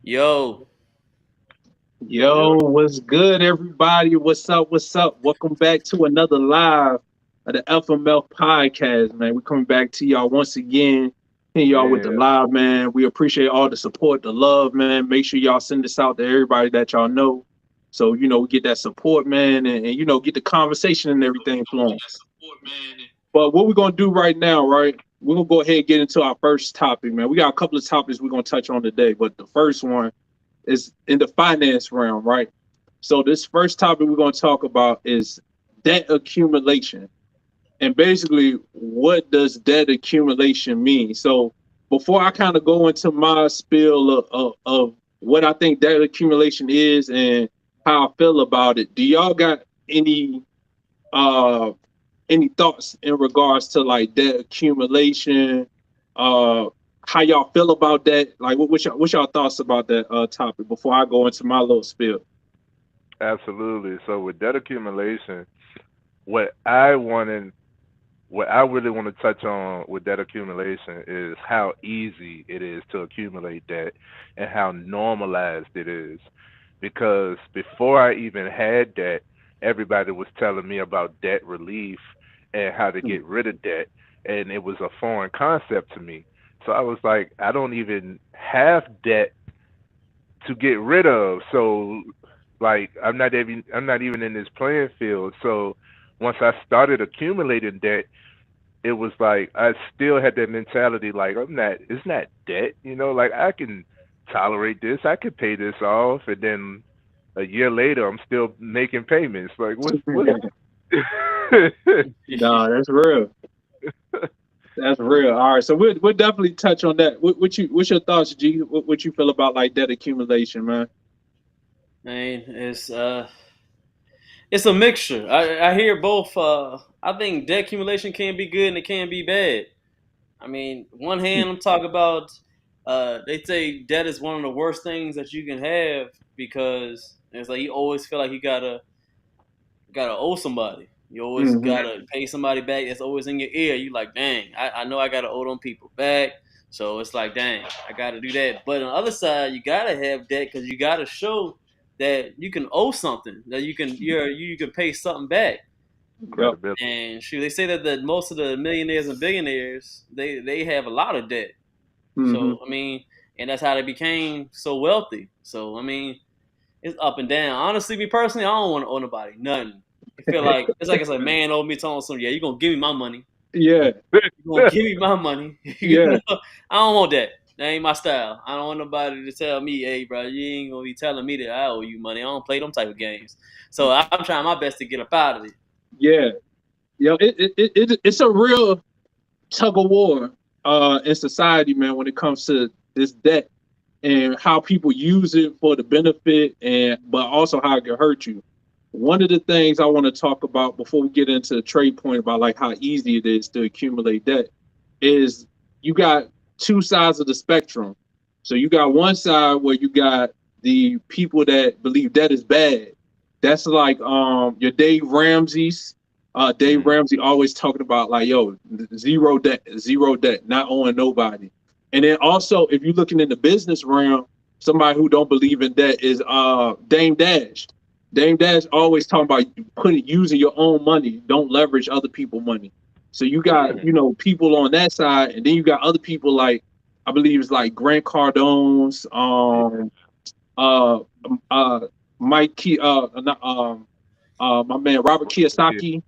Yo, Yo, Yep. what's good, everybody? What's up? What's up? Welcome back to another live of the FML podcast, man. We're coming back to y'all once again, hitting y'all with the Yeah. live, man. We appreciate all the support, the love, man. Make sure y'all send this out to everybody that y'all know. So, we get that support, man, and get the conversation and everything flowing. But what we're gonna do right now, right? We're gonna go ahead and get into our first topic, man. We got a couple of topics we're gonna touch on today, but the first one is in the finance realm, right? So this first topic we're going to talk about is debt accumulation. And basically, what does debt accumulation mean? So before I kind of go into my spiel of what I think debt accumulation is and how I feel about it, do y'all got uh any thoughts in regards to like debt accumulation? Uh how y'all feel about that? Like what's y'all thoughts about that topic before I go into my little spiel? Absolutely. So with debt accumulation, what I wanted, what I really want to touch on with debt accumulation is how easy it is to accumulate debt and how normalized it is. Because before I even had debt, everybody was telling me about debt relief and how to get rid of debt, and it was a foreign concept to me. So I was like, I don't even have debt to get rid of. So like I'm not even in this playing field. So once I started accumulating debt, it was like I still had that mentality like it's not debt, like I can tolerate this, I could pay this off, and then a year later I'm still making payments. Like what Nah, that's real. That's real. All right, so we'll definitely touch on that. What's your thoughts, G? What you feel about like debt accumulation, man? man, it's a mixture. I hear both. I think debt accumulation can be good and it can be bad. I mean, one hand, I'm talking about. They say debt is one of the worst things that you can have because it's like you always feel like you gotta owe somebody. You always Mm-hmm. gotta pay somebody back. It's always in your ear. You like, dang, I know I gotta owe them people back. So it's like, dang, I gotta do that. But on the other side, you gotta have debt because you gotta show that you can owe something, that you can pay something back. Yep. credibility. And shoot, they say that most of the millionaires and billionaires they have a lot of debt. Mm-hmm. So I mean, and that's how they became so wealthy. So I mean, it's up and down. Honestly, me personally, I don't want to owe nobody nothing. I feel like it's like a man owed me telling some, yeah, you gonna give me my money. Yeah. You gonna give me my money. Yeah. I don't want that. That ain't my style. I don't want nobody to tell me, hey, bro, you ain't gonna be telling me that I owe you money. I don't play them type of games. So I'm trying my best to get up out of it. Yeah. It's a real tug of war in society, man, when it comes to this debt and how people use it for the benefit and but also how it can hurt you. One of the things I want to talk about before we get into the trade point about like how easy it is to accumulate debt is you got two sides of the spectrum. So you got one side where you got the people that believe debt is bad. That's like your Dave Ramsey's. Dave Mm. Ramsey always talking about like, yo, zero debt, not owing nobody. And then also, if you're looking in the business realm, somebody who don't believe in debt is Dame Dash. Dame Dash always talking about using your own money, don't leverage other people's money. So you got Mm. people on that side, and then you got other people like I believe it's like Grant Cardone's, Yeah. uh, uh, Mike Key, my man Robert Yeah. Kiyosaki.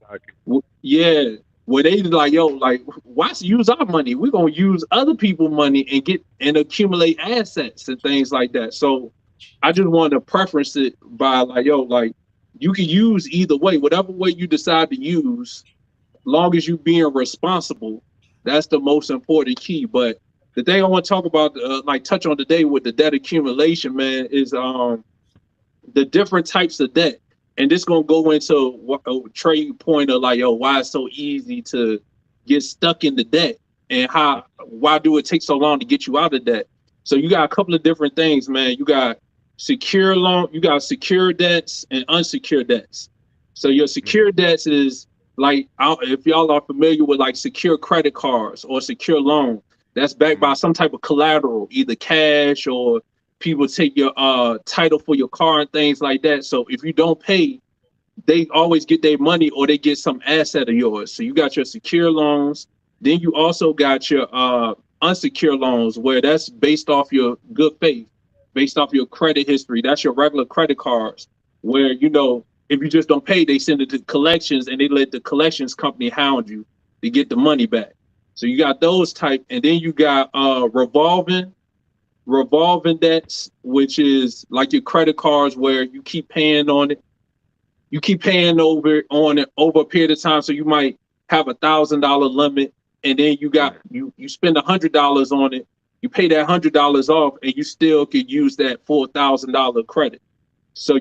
Yeah, where they like, yo, like, why use our money? We're gonna use other people's money and get and accumulate assets and things like that. So I just wanted to preference it by like, yo, like you can use either way, whatever way you decide to use, long as you being responsible. That's the most important key. But the thing I want to talk about, like touch on today with the debt accumulation, man, is the different types of debt. And this gonna go into what a trade point of like, yo, why it's so easy to get stuck in the debt and why do it take so long to get you out of debt? So you got a couple of different things, man. You got you got secure debts and unsecured debts. So your secure Mm. debts is like if y'all are familiar with like secure credit cards or secure loan, that's backed by Mm. some type of collateral, either cash or People take your title for your car and things like that. So if you don't pay, they always get their money or they get some asset of yours. So you got your secure loans. Then you also got your unsecured loans, where that's based off your good faith, based off your credit history. That's your regular credit cards, where, you know, if you just don't pay, they send it to collections and they let the collections company hound you to get the money back. So you got those type, and then you got revolving debts, which is like your credit cards, where you keep paying on it. You keep paying over a period of time. So you might have $1,000 limit, and then you spend $100 on it. You pay that $100 off, and you still could use that full $1,000 credit. So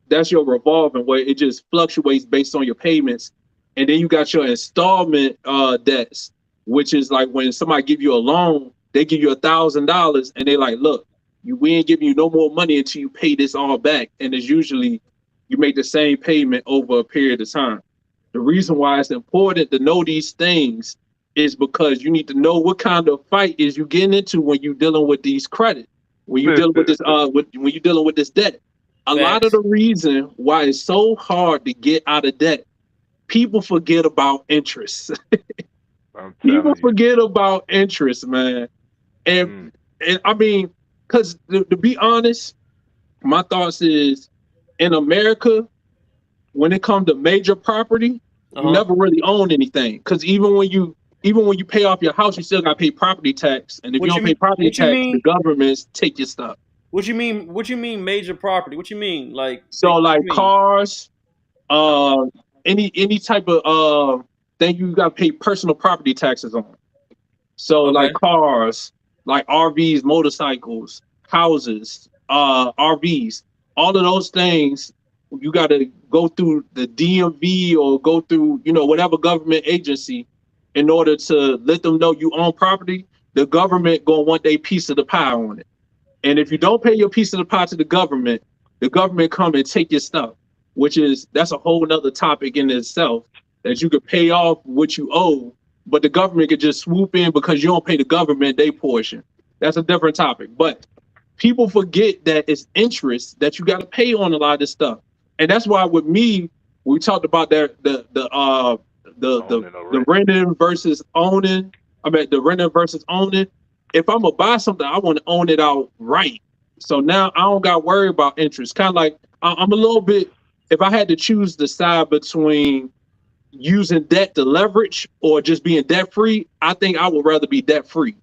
that's your revolving, where it just fluctuates based on your payments. And then you got your installment debts, which is like when somebody give you a loan, they give you $1,000, and they like, look, we ain't giving you no more money until you pay this all back. And it's usually you make the same payment over a period of time. The reason why it's important to know these things is because you need to know what kind of fight is you getting into when you're dealing with these credit, when you're dealing with this, when you're dealing with this debt. A lot of the reason why it's so hard to get out of debt, people forget about interest. People forget about interest, man. And I mean, because to be honest, my thoughts is, in America, when it comes to major property, you never really own anything. Because even when you pay off your house, you still got to pay property tax. And if you don't pay property tax, the governments take your stuff. What you mean? What you mean major property? What you mean? Like, so like cars, any type of thing you got to pay personal property taxes on. So like cars, like RVs, motorcycles, houses, RVs. All of those things, you got to go through the DMV or go through, you know, whatever government agency in order to let them know you own property. The government gonna want their piece of the pie on it. And if you don't pay your piece of the pie to the government come and take your stuff, that's a whole nother topic in itself, that you could pay off what you owe, but the government could just swoop in because you don't pay the government their portion. That's a different topic. But people forget that it's interest that you got to pay on a lot of this stuff. And that's why with me, we talked about the renting versus owning. I mean, the renting versus owning. If I'm gonna buy something, I want to own it outright. So now I don't got to worry about interest. Kind of like I'm a little bit, if I had to choose the side between using debt to leverage or just being debt free, I think I would rather be debt free.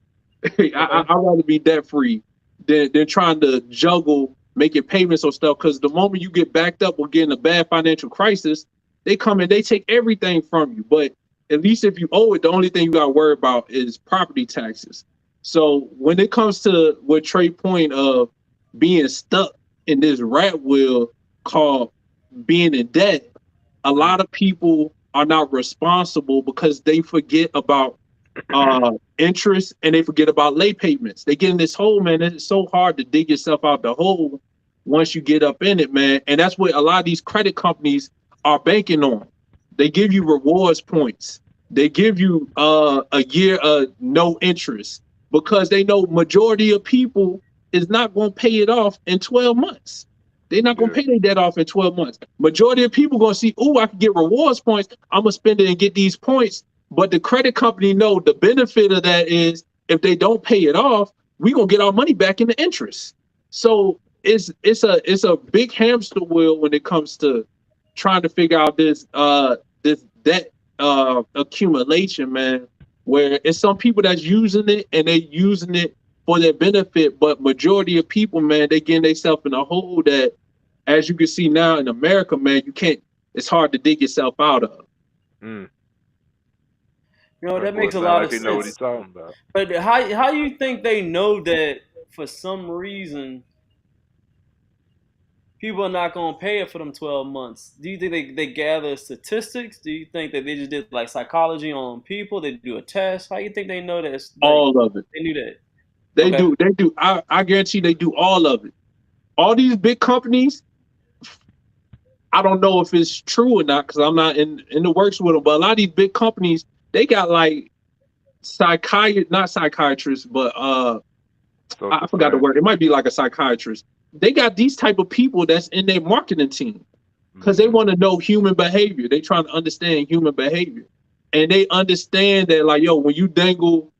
I'd rather be debt free than trying to juggle making payments or stuff. Because the moment you get backed up or get in a bad financial crisis, they come and they take everything from you. But at least if you owe it, the only thing you got to worry about is property taxes. So when it comes to what Trey point of being stuck in this rat wheel called being in debt, a lot of people are not responsible because they forget about interest and they forget about late payments. They get in this hole, man. It's so hard to dig yourself out the hole once you get up in it, man. And that's what a lot of these credit companies are banking on. They give you rewards points. They give you a year of no interest because they know majority of people is not going to pay it off in 12 months. They're not going to pay their debt off in 12 months. Majority of people going to see, oh, I can get rewards points. I'm going to spend it and get these points. But the credit company know the benefit of that is if they don't pay it off, we're going to get our money back in the interest. So it's a big hamster wheel when it comes to trying to figure out this debt accumulation, man, where it's some people that's using it and they're using it for their benefit. But majority of people, man, they getting themselves in a hole that, as you can see now in America, man, it's hard to dig yourself out of. Mm. You know, that makes a lot of sense. Know what he's talking about. But how you think they know that for some reason people are not going to pay it for them 12 months? Do you think they gather statistics? Do you think that they just did like psychology on people? They do a test? How you think they know that? All of it. They knew that. They do. I guarantee they do all of it. All these big companies, I don't know if it's true or not because I'm not in the works with them, but a lot of these big companies, they got like not psychiatrists, but I forgot the word. It might be like a psychiatrist. They got these type of people that's in their marketing team because they want to know human behavior. They trying to understand human behavior, and they understand that like, yo, when you dangle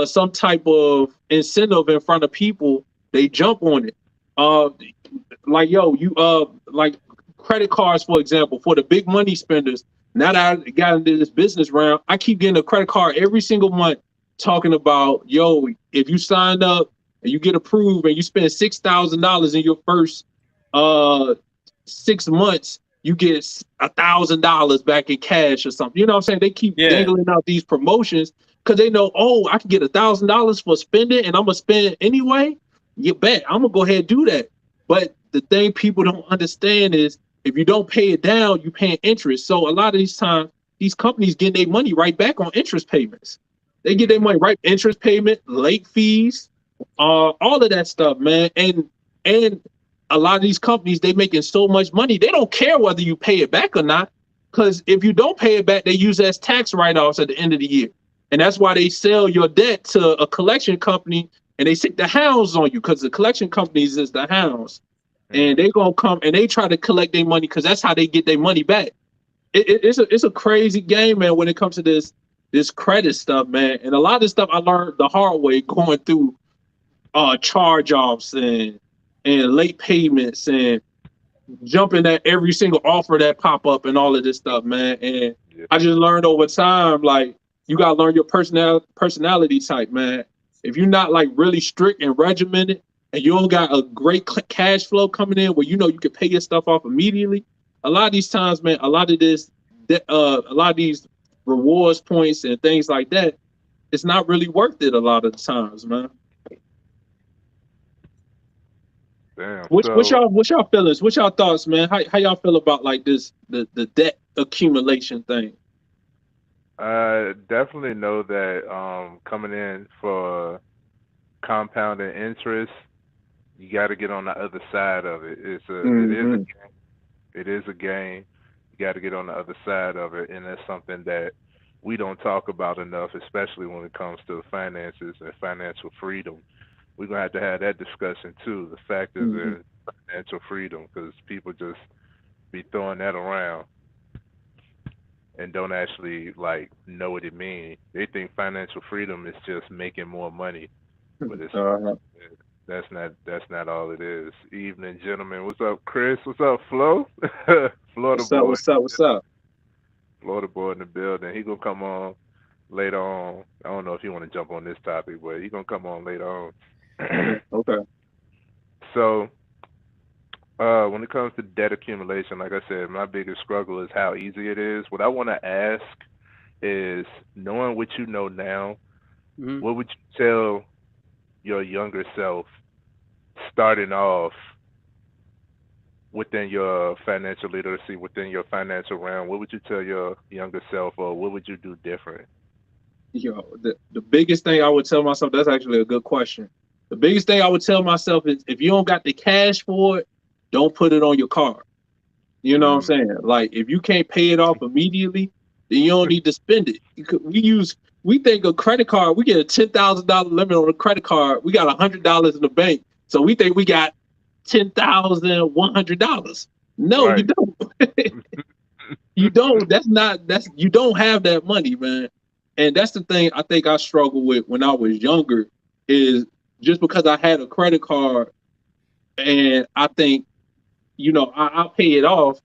some type of incentive in front of people, they jump on it. Like yo, you like credit cards, for example, for the big money spenders. Now that I got into this business round, I keep getting a credit card every single month talking about, yo, if you signed up and you get approved and you spend $6,000 in your first 6 months, you get $1,000 back in cash or something. You know what I'm saying? They keep dangling out these promotions because they know, oh, I can get $1,000 for spending and I'm gonna spend it anyway. You bet I'm gonna go ahead and do that. But the thing people don't understand is if you don't pay it down, you paying interest. So a lot of these times, these companies get their money right back on interest payments. They get their money right, interest payment, late fees, all of that stuff, man. And a lot of these companies, they making so much money, they don't care whether you pay it back or not. Because if you don't pay it back, they use it as tax write-offs at the end of the year. And that's why they sell your debt to a collection company and they stick the hounds on you because the collection companies is the hounds. And they gonna come and they try to collect their money because that's how they get their money back. It's a crazy game, man, when it comes to this credit stuff, man. And a lot of this stuff I learned the hard way going through charge-offs and late payments and jumping at every single offer that pop up and all of this stuff, man. And I just learned over time, like, you gotta learn your personality type, man. If you're not like really strict and regimented and you don't got a great cash flow coming in where you know you can pay your stuff off immediately, a lot of these times, man, a lot of these rewards points and things like that, it's not really worth it a lot of the times, man. Damn. What's y'all feelings? What's y'all thoughts, man? How y'all feel about like this the debt accumulation thing? I definitely know that coming in for compounding interest, you got to get on the other side of it. It is a game. You got to get on the other side of it, and that's something that we don't talk about enough, especially when it comes to finances and financial freedom. We're gonna have to have that discussion too. The factors in financial freedom, because people just be throwing that around and don't actually like know what it means. They think financial freedom is just making more money, but it's that's not all it is. Evening, gentlemen. What's up, Chris? What's up, Flo? Florida boy. What's up? Florida boy in the building. He gonna come on later on. I don't know if you want to jump on this topic, but he gonna come on later on. Okay. So, when it comes to debt accumulation, like I said, my biggest struggle is how easy it is. What I want to ask is, knowing what you know now, what would you tell your younger self starting off within your financial literacy, within your financial realm? What would you tell your younger self, or what would you do different? Yo, the biggest thing I would tell myself, that's actually a good question. The biggest thing I would tell myself is if you don't got the cash for it, don't put it on your card. You know what I'm saying? Like, if you can't pay it off immediately, then you don't need to spend it. We think a credit card, we get a $10,000 limit on a credit card. We got $100 in the bank. So we think we got $10,100. No, right. You don't. You don't. You don't have that money, man. And that's the thing I think I struggled with when I was younger, is just because I had a credit card and I think, you know, I'll pay it off.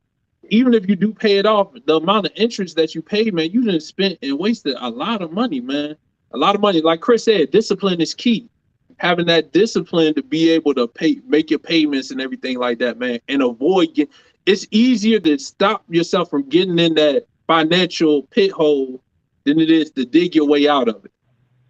Even if you do pay it off, the amount of interest that you pay, man, you done spent and wasted a lot of money, man. A lot of money. Like Chris said, discipline is key. Having that discipline to be able to make your payments and everything like that, man, and avoid it's easier to stop yourself from getting in that financial pit hole than it is to dig your way out of it.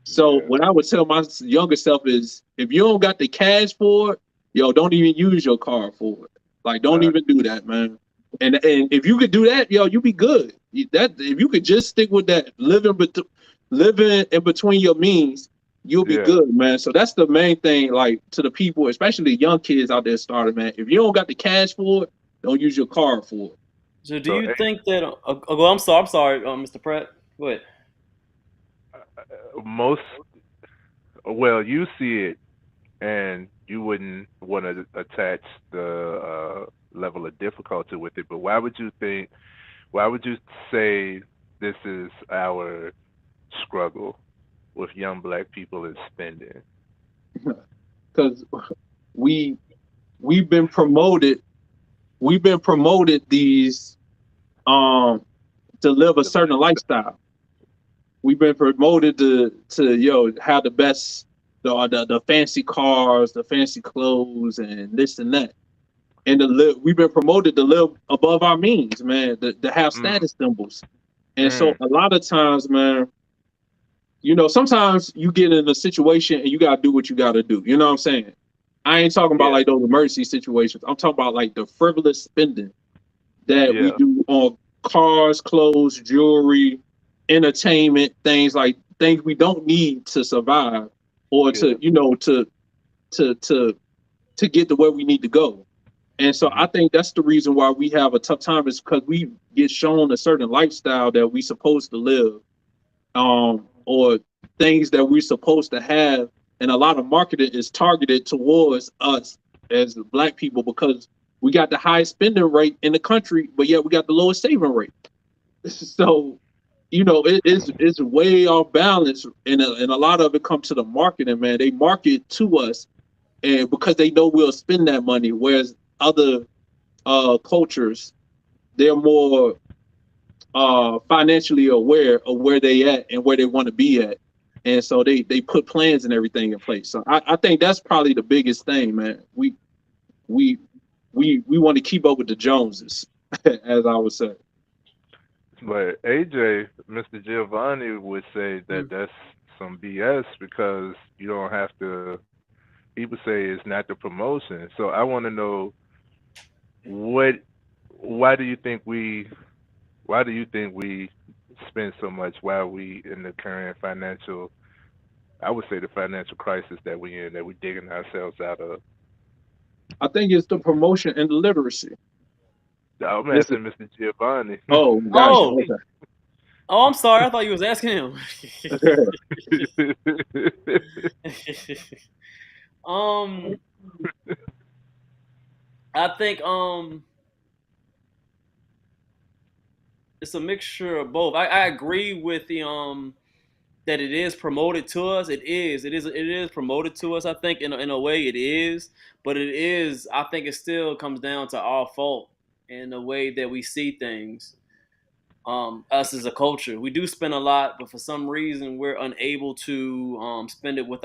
So what I would tell my younger self is, if you don't got the cash for it, yo, don't even use your card for it. Like, don't even do that, man. And if you could do that, yo, you be good. If you could just stick with that, living in between your means, you'll be good, man. So that's the main thing, like, to the people, especially the young kids out there starting, man. If you don't got the cash for it, don't use your card for it. So do you think that? I'm sorry, Mr. Pratt. Go ahead. You see it and you wouldn't want to attach the level of difficulty with it. But why would you think? Why would you say this is our struggle with young black people is spending? Because we we've been promoted. We've been promoted these to live a certain lifestyle. We've been promoted to have the best, the fancy cars, the fancy clothes, and this and that. And to live, we've been promoted to live above our means, man. To have status symbols, and so a lot of times, man, sometimes you get in a situation and you gotta do what you gotta do. You know what I'm saying? I ain't talking about like those emergency situations. I'm talking about like the frivolous spending that we do on cars, clothes, jewelry, entertainment, things we don't need to survive or to get to where we need to go. And so I think that's the reason why we have a tough time, is because we get shown a certain lifestyle that we supposed to live, or things that we're supposed to have. And a lot of marketing is targeted towards us as Black people because we got the highest spending rate in the country, but yet we got the lowest saving rate. So, it's way off balance, and a lot of it comes to the marketing, man. They market to us, and because they know we'll spend that money, whereas other cultures, they're more financially aware of where they at and where they want to be at, and so they put plans and everything in place. So I think that's probably the biggest thing, man. We want to keep up with the Joneses, as I would say. But AJ, Mr. Giovanni would say that that's some BS because you don't have to. He would say it's not the promotion. So I want to know why do you think we spend so much? Why are we in the current financial, I would say the financial crisis that we're in, that we're digging ourselves out of? I think it's the promotion and the literacy. I'm asking Mr. Giovanni. Oh, gotcha. Oh, I'm sorry. I thought you was asking him. I think it's a mixture of both. I agree with the that it is promoted to us. It is promoted to us. I think in a way it is, but it is. I think it still comes down to our fault in the way that we see things. Us as a culture, we do spend a lot, but for some reason we're unable to spend it with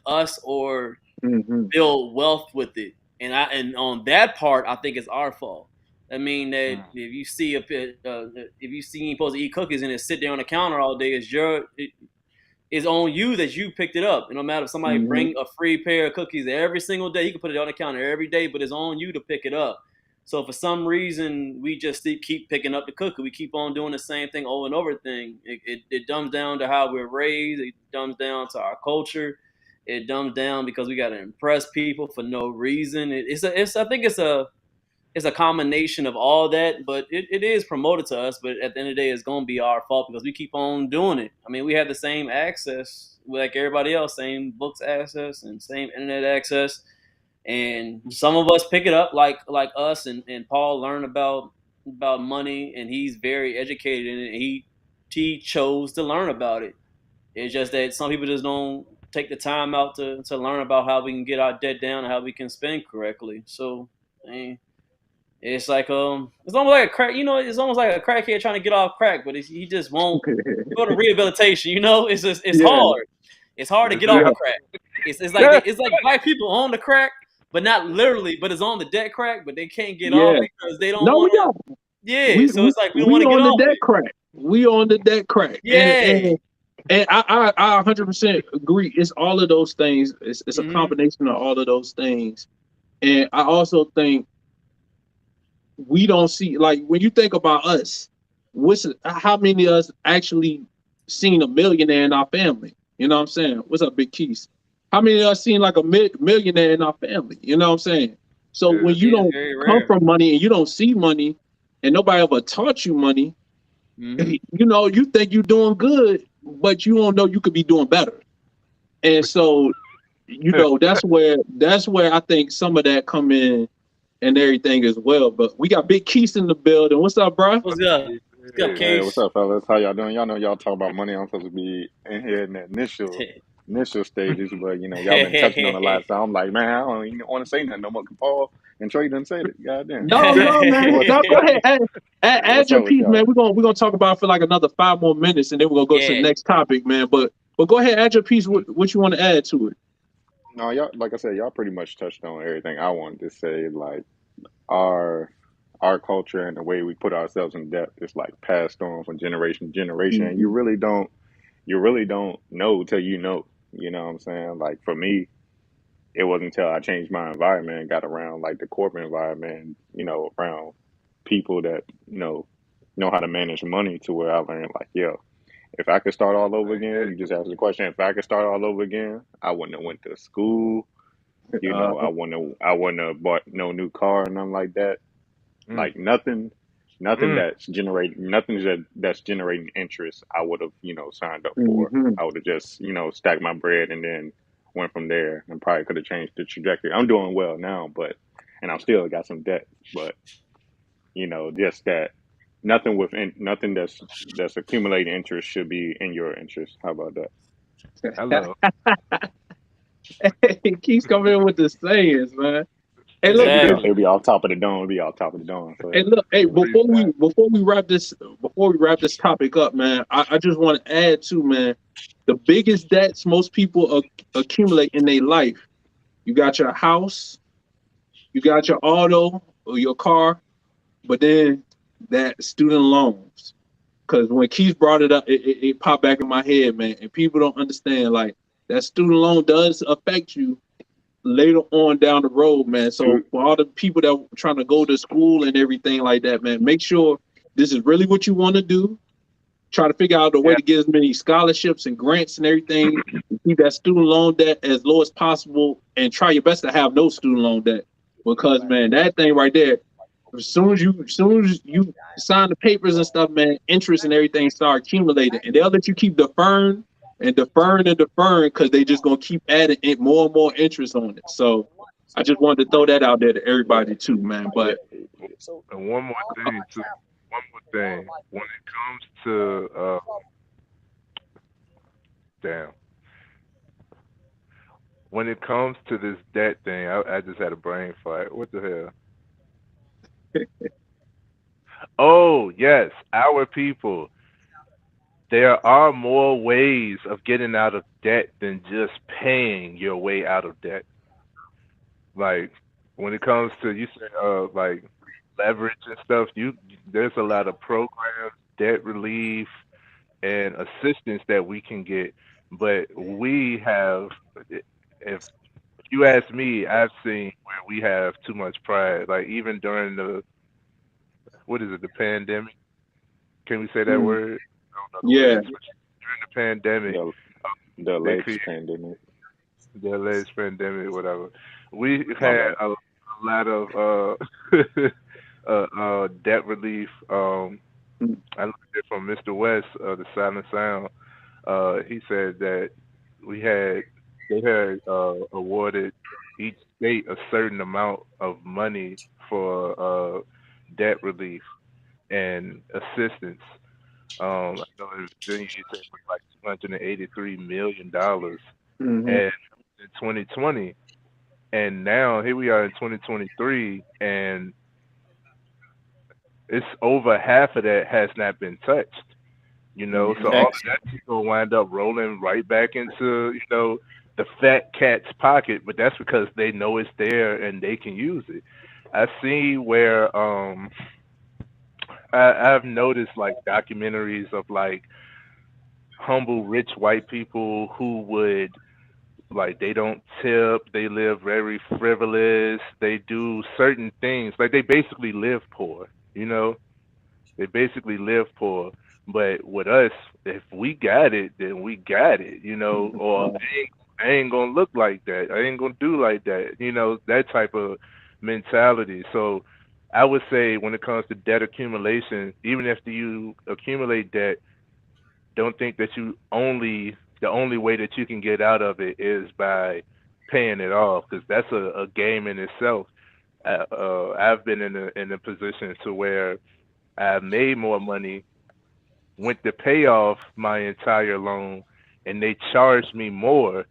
us or build wealth with it. And on that part, I think it's our fault. I mean that if you see if you see you supposed to eat cookies and it sit there on the counter all day, it's on you that you picked it up. It no matter if somebody bring a free pair of cookies every single day, you can put it on the counter every day, but it's on you to pick it up. So for some reason, we just keep picking up the cookie. We keep on doing the same thing over and over thing. It dumbs down to how we're raised. It dumbs down to our culture. It dumbs down because we got to impress people for no reason. I think it's a combination of all that, but it is promoted to us. But at the end of the day, it's going to be our fault because we keep on doing it. I mean, we have the same access like everybody else, same books access and same internet access. And some of us pick it up like us, and Paul learned about money, and he's very educated in it. He chose to learn about it. It's just that some people just don't take the time out to learn about how we can get our debt down and how we can spend correctly. So, it's like it's almost like a crack. It's almost like a crackhead trying to get off crack, but he just won't go to rehabilitation. It's hard. It's hard to get off the crack. It's like Black people on the crack. But not literally, but it's on the debt crack, but they can't get off because they don't want to. Yeah, so it's like we don't want to get off. We on the debt crack. Yeah. And I 100% agree. It's all of those things. It's a combination of all of those things. And I also think we don't see, like, when you think about us, how many of us actually seen a millionaire in our family? You know what I'm saying? What's up, Big Keys? How many of us seen like a millionaire in our family? You know what I'm saying? So when you don't come from money and you don't see money and nobody ever taught you money, you think you're doing good, but you don't know you could be doing better. And so that's where I think some of that come in and everything as well. But we got Big Keith in the building. What's up, bro? What's up? What's up, Hey, Hey, what's Case? up, fellas? How y'all doing? Y'all know y'all talk about money. I'm supposed to be in here in the initial stages, but y'all been touching on a lot. So I'm like, man, I don't even want to say nothing no more. Paul and Trey done said it. Goddamn. No, man. What's No, go ahead. Add what's your up with piece, man. y'all? We're gonna talk about it for like another 5 more minutes, and then we're gonna go to the Yeah. next topic, man. But go ahead, add your piece. What you want to add to it? No, y'all, like I said, y'all pretty much touched on everything I wanted to say. Like our our culture and the way we put ourselves in debt is like passed on from generation to generation. And Mhm. you really don't know till you know. You know what I'm saying? Like for me, it wasn't until I changed my environment and got around like the corporate environment, around people that, know how to manage money to where I learned like, yo, if I could start all over again, you just asked the question, if I could start all over again, I wouldn't have went to school, Uh, I wouldn't have bought no new car or nothing like that. Mm, Like nothing mm, that's generating interest I would have, signed up for. mhm. I would have just, stacked my bread and then went from there and probably could have changed the trajectory. I'm doing well now, but and I'm still got some debt, but just that nothing that's accumulating interest should be in your interest. How about that? hello. He keeps coming in with the sayings, man. Hey, look, It'll be Exactly. it'll be off top of the dome. It'll be off top of the dome. So hey, look, hey, before we Freestyle. wrap this topic up, man, I just want to add to, man, the biggest debts most people accumulate in their life. You got your house, you got your auto or your car, but then that student loans. Because when Keith brought it up, it popped back in my head, man. And people don't understand, like, that student loan does affect you later on down the road, man. So two, for all the people that are trying to go to school and everything like that, man, make sure this is really what you want to do. Try to figure out a way Yeah, to get as many scholarships and grants and everything. Keep that student loan debt as low as possible, and try your best to have no student loan debt. Because man, that thing right there, as soon as you sign the papers and stuff, man, interest and everything start accumulating, and they'll let you keep deferring and deferring and deferring because they just gonna keep adding it more and more interest on it. So I just wanted to throw that out there to yeah, everybody too, man. yeah, But and one more thing too. One more thing. When it comes to damn, when it comes to this debt thing, I just had a brain fart. What the hell? Oh yes, our people. There are more ways of getting out of debt than just paying your way out of debt. Like when it comes to you say like leverage and stuff, there's a lot of programs, debt relief and assistance that we can get. But we have if you ask me, I've seen where we have too much pride. Like even during the what is it, the pandemic? Can we say that mm, word? I don't know the yeah, words, but during the pandemic, the the they alleged created pandemic. the alleged pandemic, whatever. We My had bad. a lot of debt relief. mm, I looked at it from Mr. West, the Silent Sound. He said that we had they had awarded each state a certain amount of money for debt relief and assistance. I know Virginia said it was like $283 million, mhm. and in 2020, and now here we are in 2023, and it's over half of that has not been touched. So all of Facts. that will wind up rolling right back into the fat cat's pocket, but that's because they know it's there and they can use it. I see where I've noticed like documentaries of like humble rich white people who would like they don't tip, they live very frivolous, they do certain things like they basically live poor, you know they basically live poor. But with us, if we got it, then we got it, or I ain't gonna look like that. I ain't gonna do like that, that type of mentality. So I would say when it comes to debt accumulation, even if you accumulate debt, don't think that the only way that you can get out of it is by paying it off, because that's a game in itself. I've been in a position to where I've made more money, went to pay off my entire loan, and they charged me more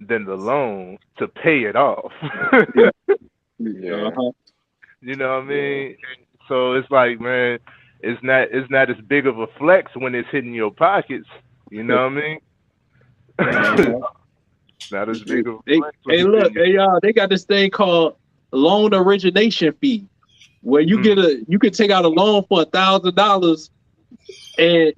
than the loan to pay it off. Yeah. Yeah. Uh-huh. You know what I Yeah. mean? So it's like, man, it's not as big of a flex when it's hitting your pockets. You know what I mean? Uh-huh. Not as big of a Hey, flex when hey, it's look, hitting hey, y'all, they got this thing called loan origination fee, where you you. you can take out a loan for $1,000, and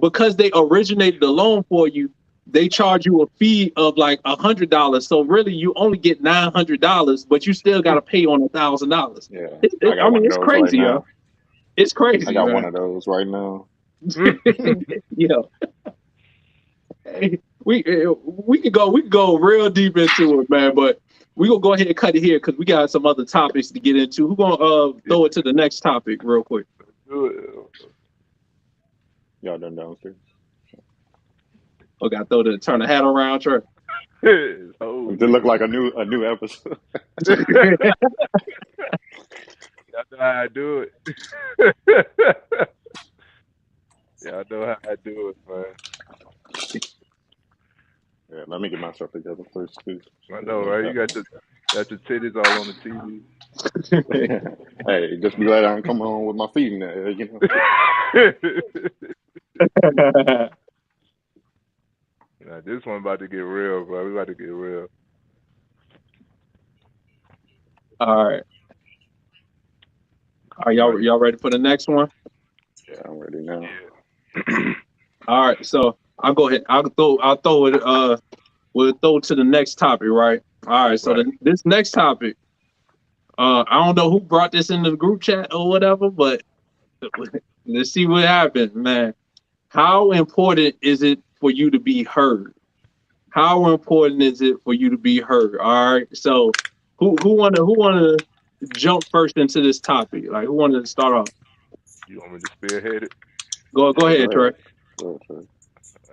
because they originated the loan for you, they charge you a fee of like $100. So really, you only get $900, but you still got to pay on $1,000. Yeah. I I got mean, one of it's those right crazy, yo. now. It's I crazy, got one man. of those right now. Yo, hey, we could go real deep into it, man. But we gonna go ahead and cut it here because we got some other topics to get into. Who gonna throw it to the next topic real quick? Y'all done downstairs. Oh, got to turn the hat around, Trey. Oh, It look like a new episode. y'all know how I do it. Y'all know how I do it, man. Yeah, let me get myself together first, too. I know, right? You got your titties all on the TV. Hey, just be glad I don't come on with my feet in there, you know. Nah, this one about to get real, bro. We about to get real. All right, are y'all ready for the next one? Yeah, I'm ready now. Yeah. All right, so I'll go ahead. I'll throw it. We'll throw it to the next topic, right? All right. So Right. this next topic, I don't know who brought this into the group chat or whatever, but let's see what happens, man. How important is it for you to be heard? How important is it for you to be heard? All right. So who wanna jump first into this topic? Like who wanted to start off? You want me to spearhead it? Go Yeah, ahead, Trey. Go ahead, Trey.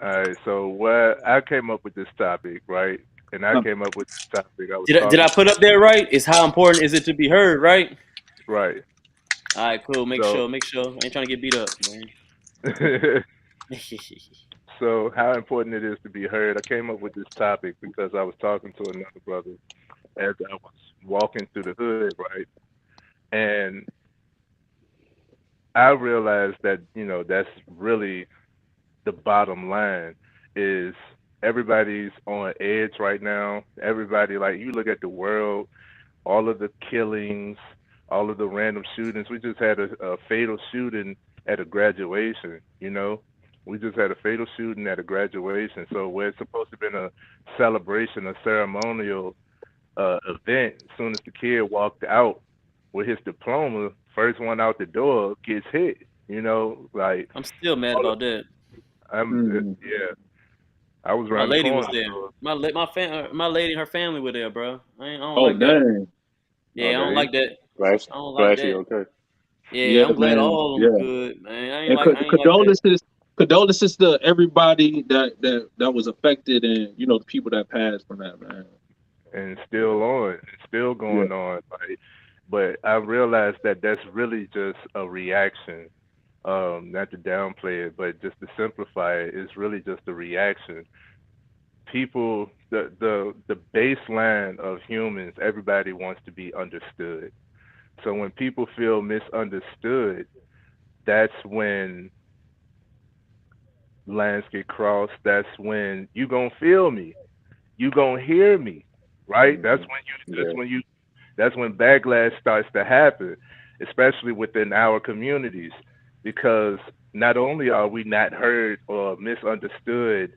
All right. So what I came up with this topic, right? And I came up with this topic. I was Did I talking. put up there right? Is how important is it to be heard, right? Right. All right, cool. Make So. sure. I ain't trying to get beat up, man. So how important it is to be heard. I came up with this topic because I was talking to another brother as I was walking through the hood, right? And I realized that, that's really the bottom line is everybody's on edge right now. Everybody, like, you look at the world, all of the killings, all of the random shootings. We just had a fatal shooting at a graduation, We just had a fatal shooting at a graduation. So where it's supposed to have been a celebration, a ceremonial event, as soon as the kid walked out with his diploma, first one out the door gets hit. Like I'm still mad about that. yeah. I was My around the lady corner. was there. So, My lady and her family were there, bro. I don't Oh like that. dang. Yeah, I don't Okay. like that. Glad, I don't like glad that. you okay. Yeah, Yeah, I'm glad man. all of them Yeah. good, man. I And ain't like that. condolences to everybody that was affected, and the people that passed from that, man. and still on, it's still Yeah. going on. Like, but I realized that that's really just a reaction. Not to downplay it, but just to simplify it, it's really just a reaction. People, the baseline of humans, everybody wants to be understood. So when people feel misunderstood, that's when lines get crossed. That's when you gonna feel me, you gonna hear me, right? That's when Yeah. that's when backlash starts to happen, especially within our communities, because not only are we not heard or misunderstood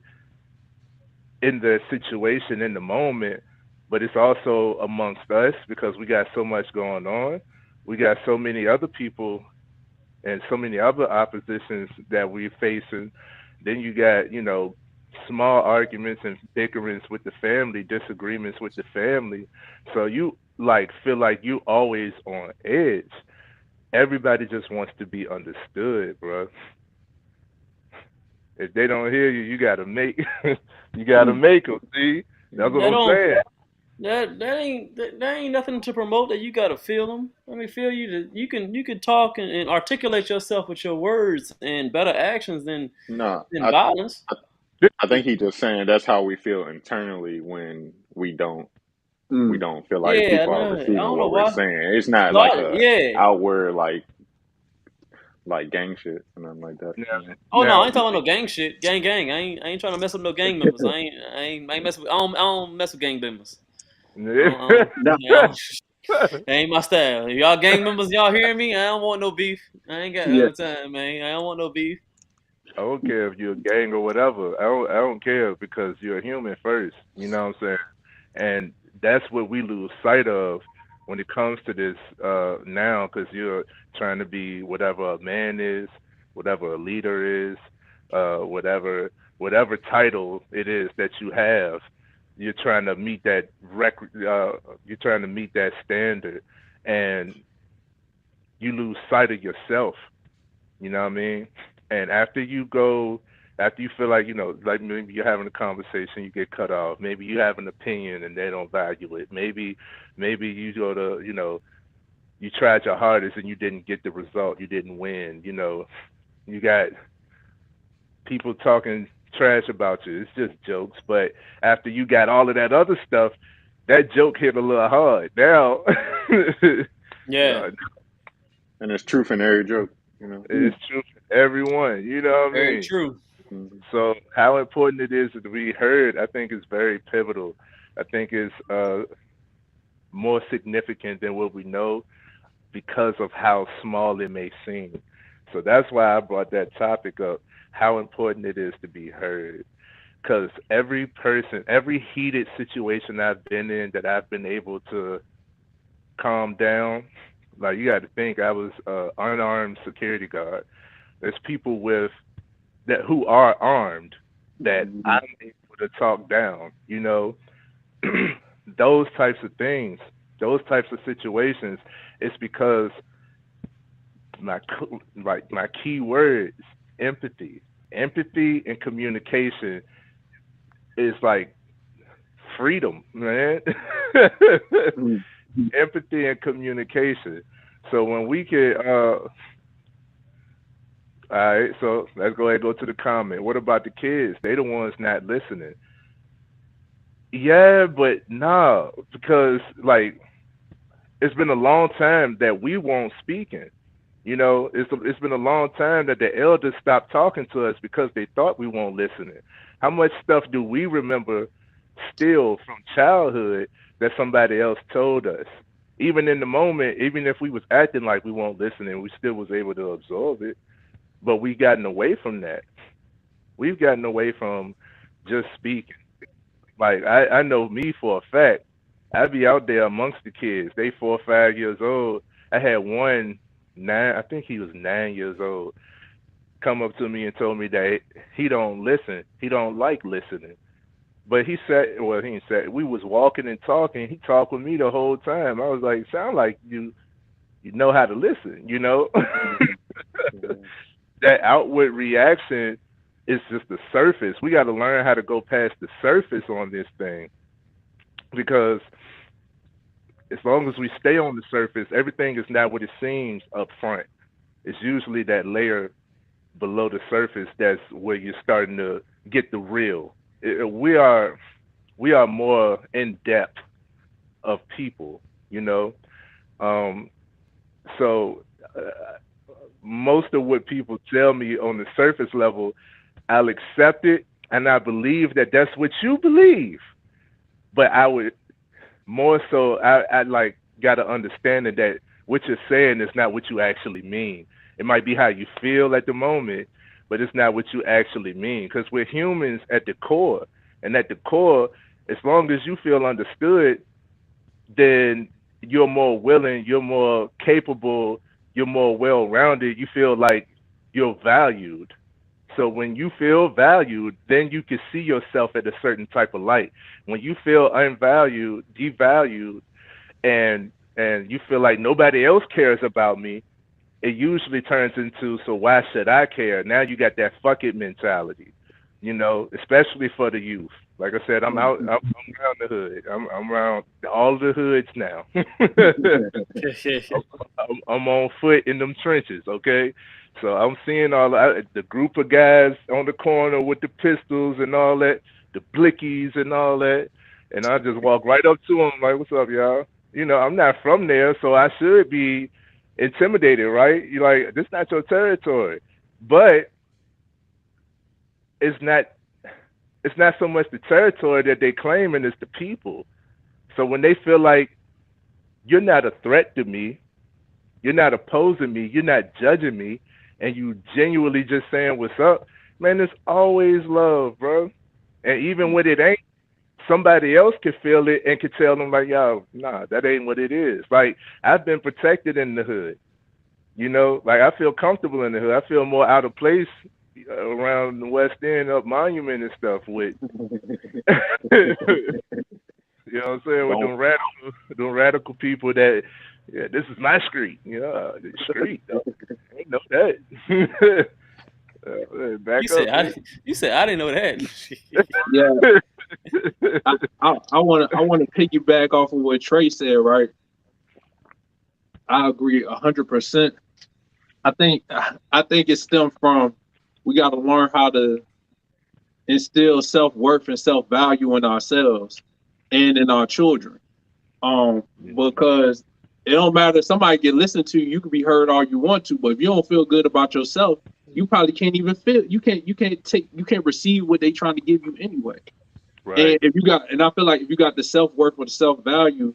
in the situation in the moment, but it's also amongst us because we got so much going on. We got so many other people and so many other oppositions that we're facing. Then you got, small arguments and bickerings with the family, disagreements with the family. So you like feel like you always on edge. Everybody just wants to be understood, bro. If they don't hear you, you gotta make you gotta make them. See, that's what That I'm don't saying. That ain't nothing to promote. That you gotta feel them. I mean, feel you. You can talk and articulate yourself with your words and better actions No, than violence. I think he's just saying that's how we feel internally when we Mm. don't feel like Yeah, people are no, I receiving don't know what we're why. saying. It's not No, like a yeah. outward like gang shit or nothing like that. Now, You know? Oh no, I now, ain't talking about no gang shit. Gang. I ain't trying to mess with no gang members. I ain't mess with. I don't mess with gang members. Now, Yeah, that ain't my style. Y'all gang members, y'all hearing me? I don't want no beef. I ain't got yeah, no time, man. I don't want no beef. I don't care if you're a gang or whatever. I don't care because you're a human first. You know what I'm saying? And that's what we lose sight of when it comes to this now, because you're trying to be whatever a man is, whatever a leader is, whatever title it is that you have. You're trying to meet that you're trying to meet that standard, and you lose sight of yourself. You know what I mean? And after you feel like, like maybe you're having a conversation, you get cut off. Maybe you have an opinion and they don't value it. Maybe you go to, you tried your hardest and you didn't get the result. You didn't win. You got people talking trash about you. It's just jokes. But after you got all of that other stuff, that joke hit a little hard. Now, Yeah, uh, And there's truth in every joke. You know. it's true for everyone. You know what I very mean? true. Mhm. So how important it is to be heard, I think, is very pivotal. I think is more significant than what we know because of how small it may seem. So that's why I brought that topic up, how important it is to be heard. Because every person, every heated situation I've been in that I've been able to calm down, like you got to think I was unarmed security guard. There's people with that who are armed that mm, I'm able to talk down. Those types of things, those types of situations. It's because my key words, empathy, empathy and communication is like freedom, man. mm, Empathy and communication. So when we can, all right. So let's go ahead and go to the comment. What about the kids? They the ones not listening. Yeah, but nah, because like it's been a long time that we won't speaking. It's been a long time that the elders stopped talking to us because they thought we won't listening. How much stuff do we remember still from childhood that somebody else told us? Even in the moment, even if we was acting like we won't listening, we still was able to absorb it. But we gotten away from that. We've gotten away from just speaking. Like I know me for a fact. I be out there amongst the kids. They 4 or 5 years old. I had one nine. I think he was 9 years old. Come up to me and told me that he don't listen. He don't like listening. But he said, well, he said we was walking and talking. He talked with me the whole time. I was like, sound like you know how to listen. mm, Mhm. That outward reaction is just the surface. We got to learn how to go past the surface on this thing because as long as we stay on the surface, everything is not what it seems up front. It's usually that layer below the surface that's where you're starting to get the real. We are more in depth of people, you know. Um, so most of what people tell me on the surface level, I'll accept it and I believe that that's what you believe. But I would more so I like got to understand that what you're saying is not what you actually mean. It might be how you feel at the moment, but it's not what you actually mean because we're humans at the core, and at the core, as long as you feel understood, then you're more willing, you're more capable, you're more well-rounded. You feel like you're valued. So when you feel valued, then you can see yourself at a certain type of light. When you feel unvalued, devalued, and you feel like nobody else cares about me, it usually turns into so why should I care? Now you got that fuck it mentality, especially for the youth. Like I said, I'm out. I'm around the hood. I'm around all the hoods now. I'm on foot in them trenches. Okay, so I'm seeing the group of guys on the corner with the pistols and all that, the blickies and all that, and I just walk right up to them like, "What's up, y'all?" You know, I'm not from there, so I should be intimidated, right? You like, this not your territory, but it's not. It's not so much the territory that they claiming; it's the people. So when they feel like you're not a threat to me, you're not opposing me, you're not judging me, and you genuinely just saying what's up, man, there's always love, bro. And even when it ain't, somebody else can feel it and can tell them like, yo, nah, that ain't what it is. Like, I've been protected in the hood. You know, like I feel comfortable in the hood. I feel more out of place around the West End, up Monument and stuff with you know what I'm saying, with Don't them radical people that, yeah, this is my street, you know, the street. I ain't know that. Back You said up, I man. you said I didn't know that. Yeah, I want to piggyback off of what Trey said. Right, I agree 100%. I think it stems from we got to learn how to instill self-worth and self-value in ourselves and in our children. Because it don't matter if somebody get listened to, you can be heard all you want to, but if you don't feel good about yourself, you probably can't even feel you can't receive what they trying to give you anyway. Right. And I feel like if you got the self-worth or the self-value,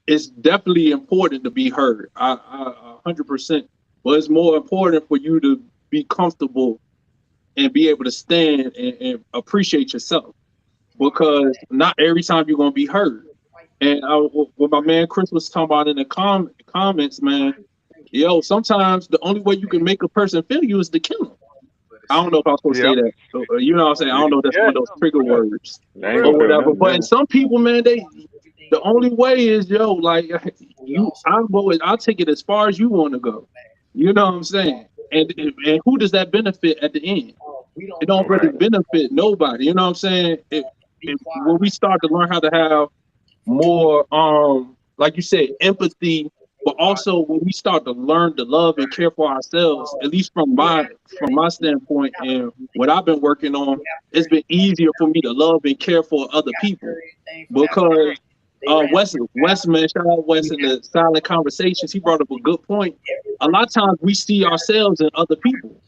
it's definitely important to be heard. I 100%. But it's more important for you to be comfortable and be able to stand and appreciate yourself, because not every time you're gonna be heard. And what my man Chris was talking about in the comments, man, yo, sometimes the only way you can make a person feel you is to kill them. I don't know if I was supposed to say Yep. that. So, you know what I'm saying? I don't know if that's one Yeah. of those trigger words they ain't or gonna feel whatever. nothing But in then. some people, man, the only way is, yo, like I'll take it as far as you want to go. You know what I'm saying? And who does that benefit at the end? It don't really Right. benefit nobody. You know what I'm saying? When we start to learn how to have more, like you said, empathy, but also when we start to learn to love and care for ourselves, at least from my standpoint and what I've been working on, it's been easier for me to love and care for other people, because West, man, shout out West in the silent conversations. He brought up a good point. A lot of times we see ourselves in other people,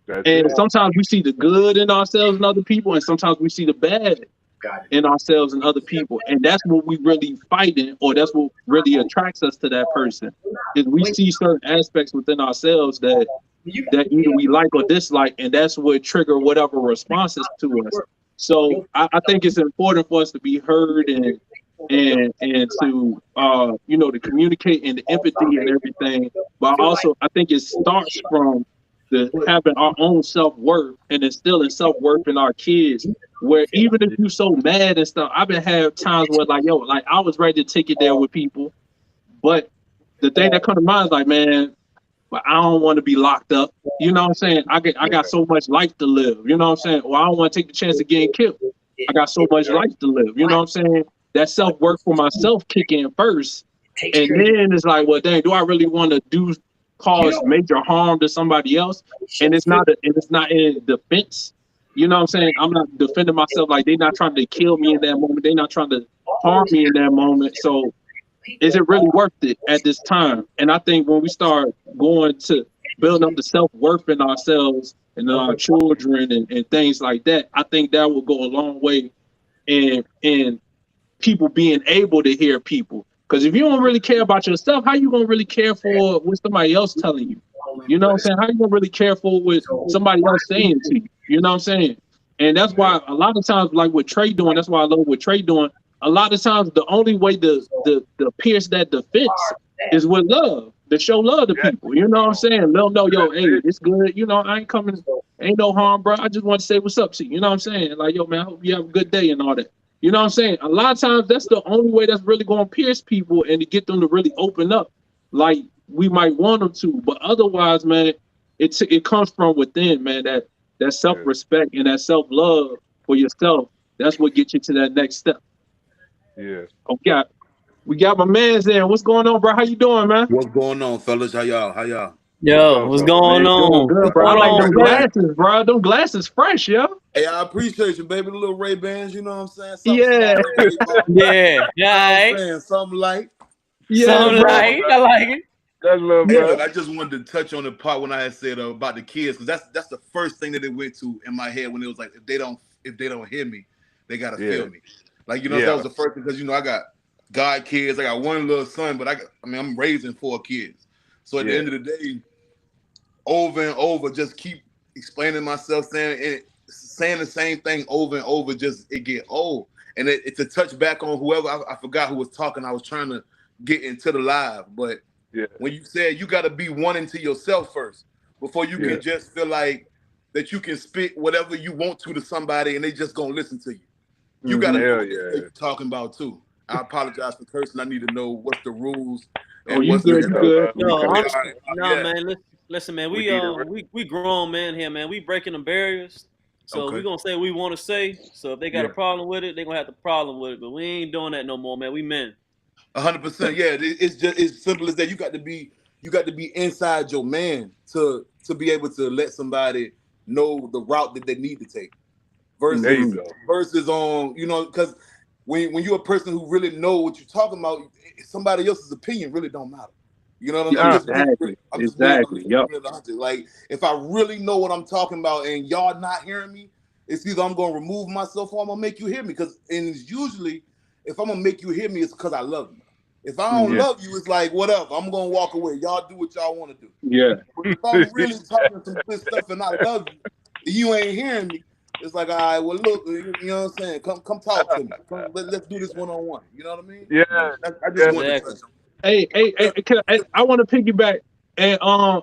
That's and it. sometimes we see the good in ourselves and other people, and sometimes we see the bad in ourselves and other people. And that's what we really fighting, or that's what really attracts us to that person. Is we see certain aspects within ourselves that either we like or dislike, and that's what trigger whatever responses to us. So I think it's important for us to be heard and to to communicate and the empathy and everything. But also I think it starts from the having our own self-worth and instilling self-worth in our kids, where even if you so mad and stuff, I've been had times where like, yo, like I was ready to take it there with people, but the thing that comes to mind is like, man, but I don't want to be locked up. You know what I'm saying? I got so much life to live. You know what I'm saying? Well, I don't want to take the chance of getting killed. I got so much life to live. You know what I'm saying? That self-worth for myself kick in first. And then it's like, well, dang, do I really want to cause major harm to somebody else? And it's not in defense. You know what I'm saying? I'm not defending myself. Like, they're not trying to kill me in that moment. They're not trying to harm me in that moment. So is it really worth it at this time? And I think when we start going to building up the self-worth in ourselves and in our children and things like that, I think that will go a long way in people being able to hear people. Because if you don't really care about yourself, how you gonna really care for what somebody else telling you? You know what I'm saying? How you gonna really care for what somebody else saying to you? You know what I'm saying? And that's why a lot of times, like what Trey doing, that's why I love what Trey doing. A lot of times, the only way to pierce that defense is with love. To show love to people. You know what I'm saying? Let them know, yo, hey, it's good. You know, I ain't coming, ain't no harm, bro. I just want to say what's up to you. You know what I'm saying? Like, yo, man, I hope you have a good day and all that. You know what I'm saying? A lot of times, that's the only way that's really going to pierce people and to get them to really open up, like we might want them to. But otherwise, man, it comes from within, man. That self-respect and that self-love for yourself, that's what gets you to that next step. Yeah. Okay. We got my man's there. What's going on, bro? How you doing, man? What's going on, fellas? How y'all? How y'all? What's Yo, up, what's brother? going Man, doing on? good, What's bro. I going like on, them Flay? glasses, bro. Them glasses fresh, yo. Hey, I appreciate you, baby. The little Ray Bans, you know what I'm saying? Something Yeah, small on the way, ball. Yeah, You know what I'm alright. saying? Something light. yeah, Something bro. light. I like it. That's little Hey, Yeah, look, bro. I just wanted to touch on the part when I had said about the kids, because that's the first thing that it went to in my head when it was like, if they don't hear me, they gotta Yeah. feel me. Like, that Yeah. was the first thing, because I got god kids, I got one little son, but I'm raising 4 kids. So at the Yeah. end of the day, over and over, just keep explaining myself, saying the same thing over and over, just it get old. And it's a touch back on whoever I forgot who was talking. I was trying to get into the live, but Yeah. when you said you got to be one into yourself first before you Yeah. can just feel like that you can spit whatever you want to somebody and they just gonna listen to you. You got to know Hell what the hell yeah. you're talking about too. I apologize for cursing. I need to know what's the rules oh, and you what's You good, the you know, good. Yo, because honestly, nah, yeah. man. Listen, man. we We need it. we grown men here, man. We breaking the barriers. So we Okay. gonna say what we want to say. So if they got a Yeah. problem with it, they gonna have the problem with it. But we ain't doing that no more, man. We men. 100%. Yeah, it's just as simple as that. You got to be inside your man to be able to let somebody know the route that they need to take. There you Hmm. Versus go. versus on because when you're a person who really know what you're talking about, somebody else's opinion really don't matter. You know what I'm, Yeah, I'm Nah. just being real. exactly, I'm exactly. just being Yep. real honest. Like if I really know what I'm talking about and y'all not hearing me, it's either I'm gonna remove myself or I'm gonna make you hear me. And it's usually if I'm gonna make you hear me, it's because I love you. If I don't Hmm. Yeah. love you, it's like whatever. I'm gonna walk away. Y'all do what y'all want to do. Yeah, But if I'm really talking some good stuff and I love you, you ain't hearing me. It's like, all right, well, look, you know what I'm saying? Come talk to me. Let's do this one on one. You know what I mean? Yeah. yeah. I just Yeah. wanted to Exactly. touch on. Hey, I want to piggyback. And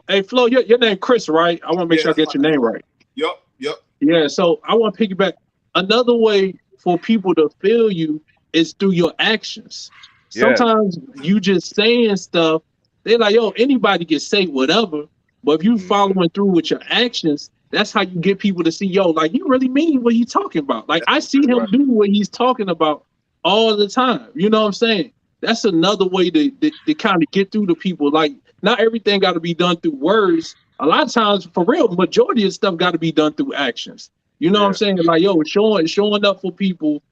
hey, Flo, your name Chris, right? I want to make Yeah, sure I that's get your name right. Yep. Yeah, so I want to piggyback. Another way for people to feel you is through your actions. Yes. Sometimes you just saying stuff, they're like, yo, anybody can say whatever. But if you Mhm. following through with your actions, that's how you get people to see, yo, like you really mean what he's talking about. Like I see him Right. do what he's talking about all the time. You know what I'm saying? That's another way to kind of get through to people. Like not everything got to be done through words. A lot of times, for real, majority of stuff got to be done through actions. You know what I'm Yeah. saying? Like, yo, showing up for people,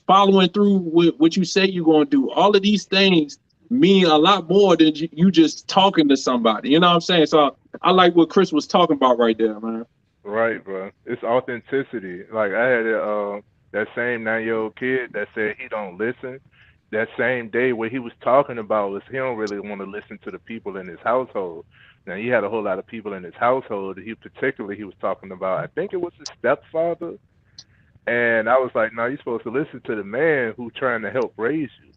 following through with what you say you're gonna do. All of these things mean a lot more than you just talking to somebody. You know what I'm saying? So I like what Chris was talking about right there, man. Right, bro. It's authenticity. Like I had that same 9-year-old kid that said he don't listen. That same day, what he was talking about was he don't really want to listen to the people in his household. Now he had a whole lot of people in his household. He was talking about. I think it was his stepfather, and I was like, no, you're supposed to listen to the man who's trying to help raise you.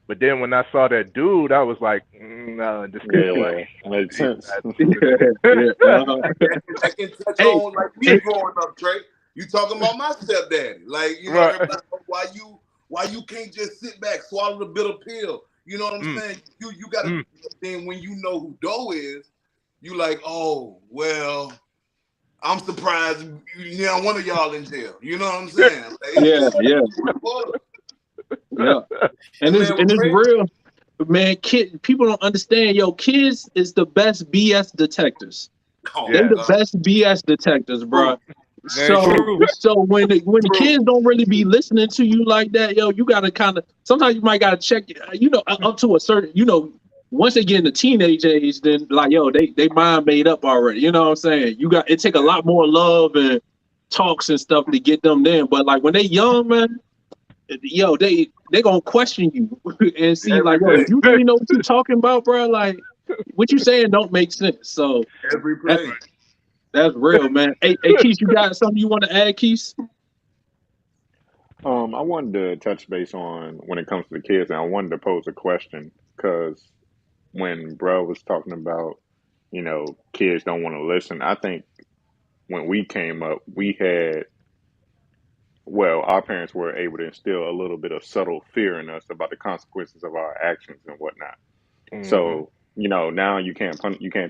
But then when I saw that dude, I was like, no, this kid is Yeah, makes he's sense. not Yeah, yeah. I can touch Hey, on like me hey, growing up, Trey. You talking about my stepdaddy? Like right. everybody, why you can't just sit back, swallow the bitter pill? You know what I'm Mm, saying? You gotta. mm. Then when you know who Doe is, you like, oh well. I'm surprised one of y'all in jail. You know what I'm saying? Like, it's yeah, just yeah, what it was. yeah. And And it's man, and with it's Trey, real, man. People don't understand. Yo, kids is the best BS detectors. oh They Yeah. the God, best BS detectors, bro. true, Very So true. so when the true. kids don't really be listening to you like that, yo, you gotta kind of sometimes you might gotta check, up to a certain, once they get into teenage age, then like yo, they mind made up already. You know what I'm saying? It take a lot more love and talks and stuff to get them there. But like when they young, man, yo, they gonna question you and see like, Every yo, day. you really know what you talking about, bro? Like what you saying don't make sense. So Every that, play. that's real, man. Hey, Keith, you got something you want to add, Keith? I wanted to touch base on when it comes to the kids, and I wanted to pose a question because when bro was talking about, kids don't want to listen, I think when we came up, our parents were able to instill a little bit of subtle fear in us about the consequences of our actions and whatnot. Hmm. So, now you can't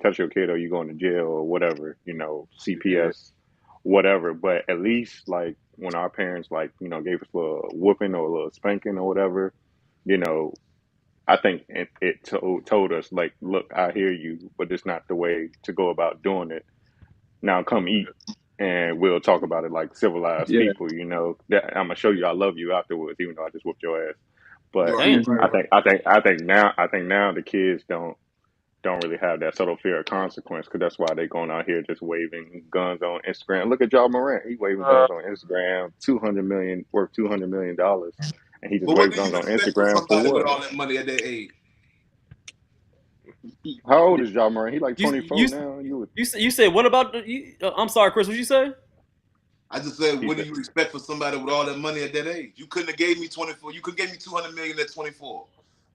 touch your kid or you going to jail or whatever, Yeah. CPS whatever. But at least like when our parents like, gave us a little whooping or a little spanking or whatever, you know, I think it told us like, look, I hear you, but it's not the way to go about doing it. Now come eat, and we'll talk about it like civilized Yeah. people. That I'm gonna show you I love you afterwards, even though I just whooped your ass. But Right, Damn. right, right. I think now the kids don't really have that subtle fear of consequence, because that's why they going out here just waving guns on Instagram. Look at Ja Morant, he waving Uh, guns on Instagram, worth $200 million, and he just But what waved do you guns on expect from Instagram for somebody with what? all that money at their age? How old is Ja Morant? He like You 24 you now. you said what about the? I'm sorry, Chris. What you say? I just said, He what do said, you expect from somebody with all that money at that age? You couldn't have gave me 24. You could give me 200 million at 24.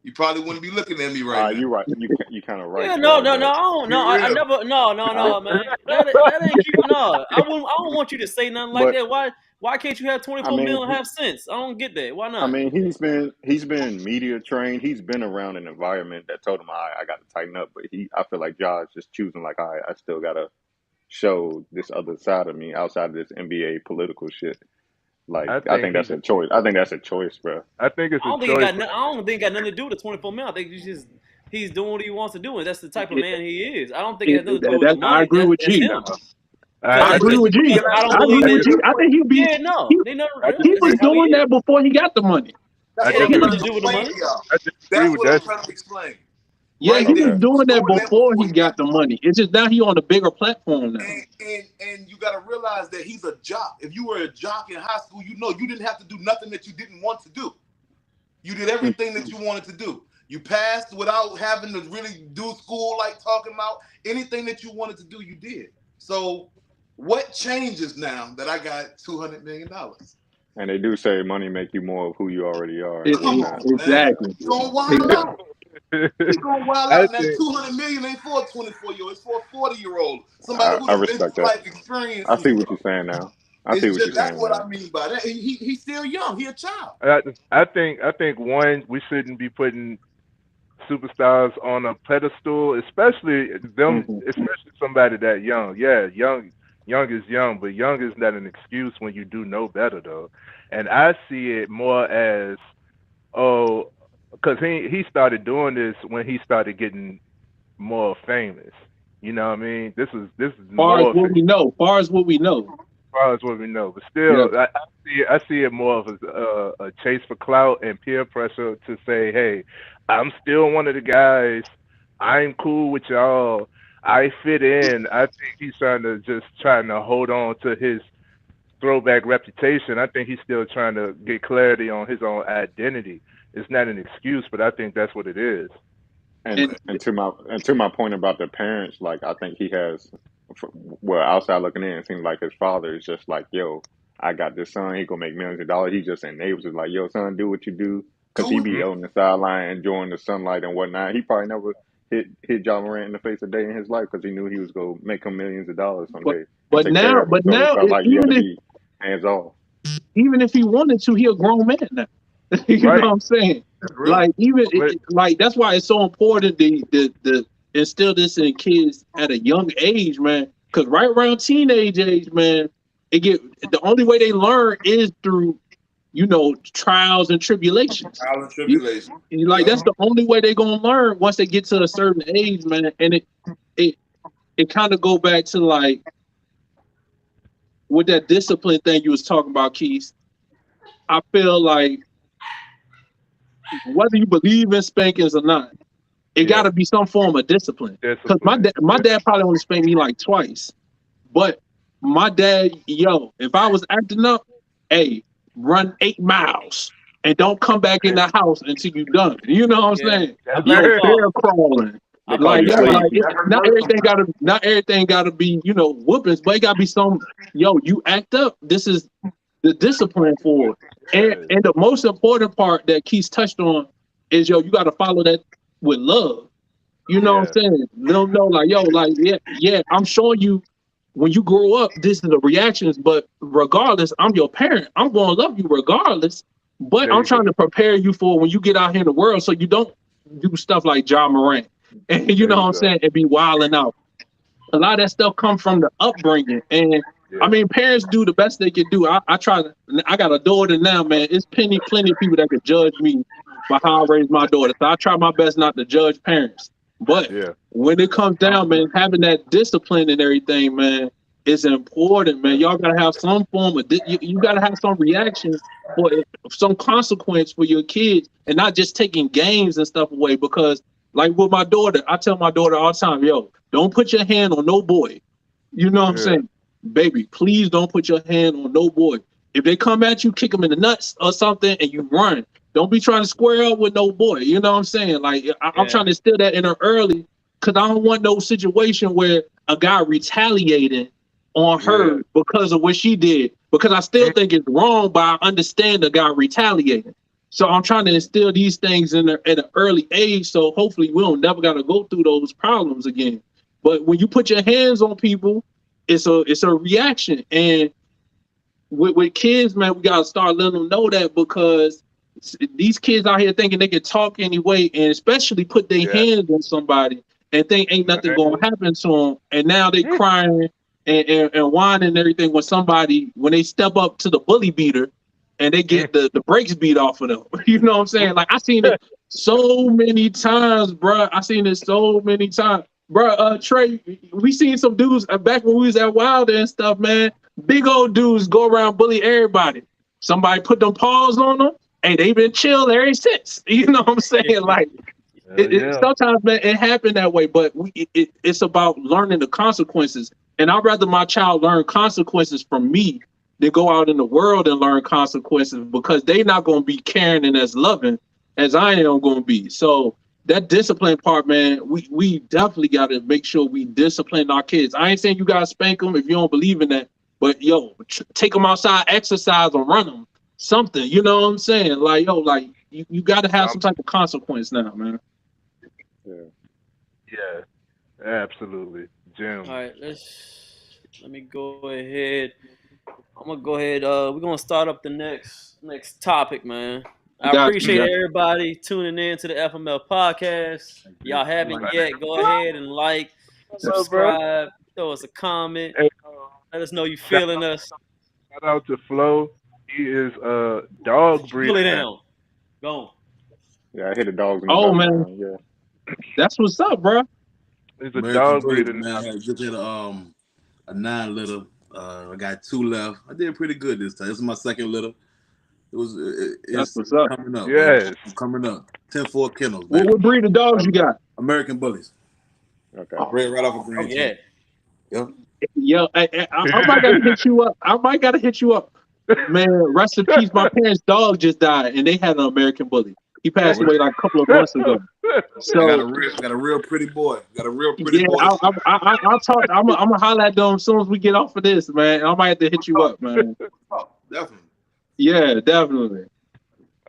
You probably wouldn't be looking at me right now. you're right. You kind of Yeah, right no, there, no, no. but I don't. Be No, I real. never. No, no, I no, man. That ain't cute. No, I wouldn't. I don't want you to say nothing like but that. Why can't you have I 24 mean million and have sense? I don't get that. Why I not? mean, he's been media trained. He's been around an environment that told him, I got to tighten up. But I feel like Josh just choosing like, all right, I still gotta show this other side of me outside of this NBA political shit. Like, I I think think that's a choice. I think that's a choice, bro. I think it's I a don't think it choice. got. I don't think it got nothing to do with the 24 million. I think he's doing what he wants to do, and that's the type of Yeah. man he is. I don't think it has nothing to do with the That, I money. agree with That's G. him. I agree Because with G. I don't I believe agree with that. G. I think Yeah, no, he, they never. I he was That's how he doing is. that before he got the money. That's I It what ain't I'm got disagree. trying nothing to to do with the explain money. to y'all. I disagree That's with what I'm that. trying to explain. Yeah, Right he was there. He was doing that doing that before before he he got got the the money. It's just now he on a bigger platform now. and you got to realize that he's a jock. If you were a jock in high school, you didn't have to do nothing that you didn't want to do. You did everything that you wanted to do. You passed without having to really do school like talking about. Anything that you wanted to do, you did. So what changes now that I got $200 million? And they do say money make you more of who you already are and Come whatnot. on, man. Exactly. You gonna wild Exactly. out. He gonna wild I out. Now think 200 million ain't for a 24-year-old, it's for a 40-year-old. Somebody who I done been respect through that. life, experience I some see what stuff. you're saying now. I see It's what you're just that's saying what now. I mean by that. He's still young. He a child. I think one, we shouldn't be putting superstars on a pedestal, especially somebody that young. Yeah, young is young, but young is not an excuse when you do know better though. And I see it more as, oh, because he started doing this when he started getting more famous. You know what I mean? This is Far as more what we know. Far as what we know. far as what we know. But Yeah. still, I see it more of a chase for clout and peer pressure to say, hey, I'm still one of the guys. I'm cool with y'all. I fit in. I think he's trying to hold on to his throwback reputation. I think he's still trying to get clarity on his own identity. It's not an excuse, but I think that's what it is. And And to my point about the parents, like I think he has, well, outside looking in, it seems like his father is just like, yo, I got this son, he gonna make millions of dollars. He just enables it, like, yo, son, do what you do, because he Do it. be on the sideline enjoying the sunlight and whatnot. He probably never hit John Morant in the face a day in his life because he knew he was gonna make him millions of dollars but someday and but take care now of him. So he felt like he had to be hands off. even if he wanted to, he a grown man now. You know Right. what I'm saying? That's real. Like But like that's why it's so important to instill this in kids at a young age, man. Because right around teenage age, man, the only way they learn is through trials and tribulations. Trial and You, tribulation. like that's the only way they're gonna learn once they get to a certain age, man. And it kind of go back to like with that discipline thing you was talking about, Keith. I feel like whether you believe in spankings or not, it yeah, got to be some form of discipline. Because discipline. my dad probably only spanked me like twice, but my dad, if I was acting up, hey, run 8 miles and don't come back in the house until you done. You know what I'm Yeah, saying? I That's beat your it. Bear fault. crawling. They I call beat Like, you your yo, fault. sleepy. not everything gotta be, whoopings, but it gotta be some, you act up. This is the discipline for it. And the most important part that Keith touched on is, you gotta follow that with love. You know what Yeah, I'm saying? Let them know, like, yeah, I'm showing you when you grow up, this is the reactions, but regardless, I'm your parent. I'm gonna love you regardless. But there I'm you go. trying to prepare you for when you get out here in the world so you don't do stuff like Ja Morant. And you There know what you I'm go. saying, and be wilding out. A lot of that stuff comes from the upbringing. And I mean, parents do the best they can do. I try to. I got a daughter now, man. It's plenty of people that could judge me by how I raise my daughter. So I try my best not to judge parents. But Yeah. when it comes down, man, having that discipline and everything, man, is important, man. Y'all gotta have some form of you gotta have some reaction for some consequence for your kids, and not just taking games and stuff away. Because like with my daughter, I tell my daughter all the time, yo, don't put your hand on no boy. You know what I'm saying? Baby, please don't put your hand on no boy. If they come at you, kick them in the nuts or something, and you run. Don't be trying to square up with no boy. You know what I'm saying? Like I'm trying to instill that in her early, because I don't want no situation where a guy retaliating on her because of what she did. Because I still think it's wrong, but I understand the guy retaliating. So I'm trying to instill these things in her at an early age, so hopefully we don't never got to go through those problems again. But when you put your hands on people, it's a reaction. And with kids, man, we gotta start letting them know that, because these kids out here thinking they can talk anyway, and especially put their hands on somebody and think ain't nothing gonna happen to them. And now they crying and whining and everything when they step up to the bully beater and they get the brakes beat off of them. You know what I'm saying? Like I seen it so many times, bro. I seen it so many times. Bro, Trey, we seen some dudes back when we was at Wilder and stuff, man. Big old dudes go around bully everybody. Somebody put them paws on them, and they been chill ever since. You know what I'm saying? Like, sometimes, man, it happened that way, but it's about learning the consequences. And I'd rather my child learn consequences from me than go out in the world and learn consequences, because they not going to be caring and as loving as I am going to be. So that discipline part, man, we definitely got to make sure we discipline our kids. I ain't saying you got to spank them if you don't believe in that, but yo, take them outside, exercise, or run them. Something, you know what I'm saying? Like, yo, like you got to have some type of consequence now, man. Yeah, absolutely. Jim. All right, let me go ahead. I'm gonna go ahead. We're gonna start up the next topic, man. I appreciate everybody tuning in to the FML podcast. Y'all haven't yet, go ahead and like, subscribe, throw us a comment. Let us know you feeling us. Shout out to Flo. He is a dog breeder. Pull it down. Go. Yeah, I hit the dogs in the background. Man. Yeah. That's what's up, bro. He's a dog breeder. Man, I just hit a 9 litter. I got 2 left. I did pretty good this time. This is my second litter. It's what's up. Coming up. Yes. Coming up. 10-4 kennels. What breed of dogs you got? American Bullies. Okay. Bred right off of Green. Yeah. Yep. Yo, I might gotta hit you up. I might gotta hit you up. Man, rest in peace. My parents' dog just died, and they had an American Bully. He passed away like a couple of months ago. So I got a real pretty boy. Yeah, I'll talk. I'm gonna holler at them as soon as we get off of this, man. I might have to hit you up, man. Oh, definitely. Yeah, definitely.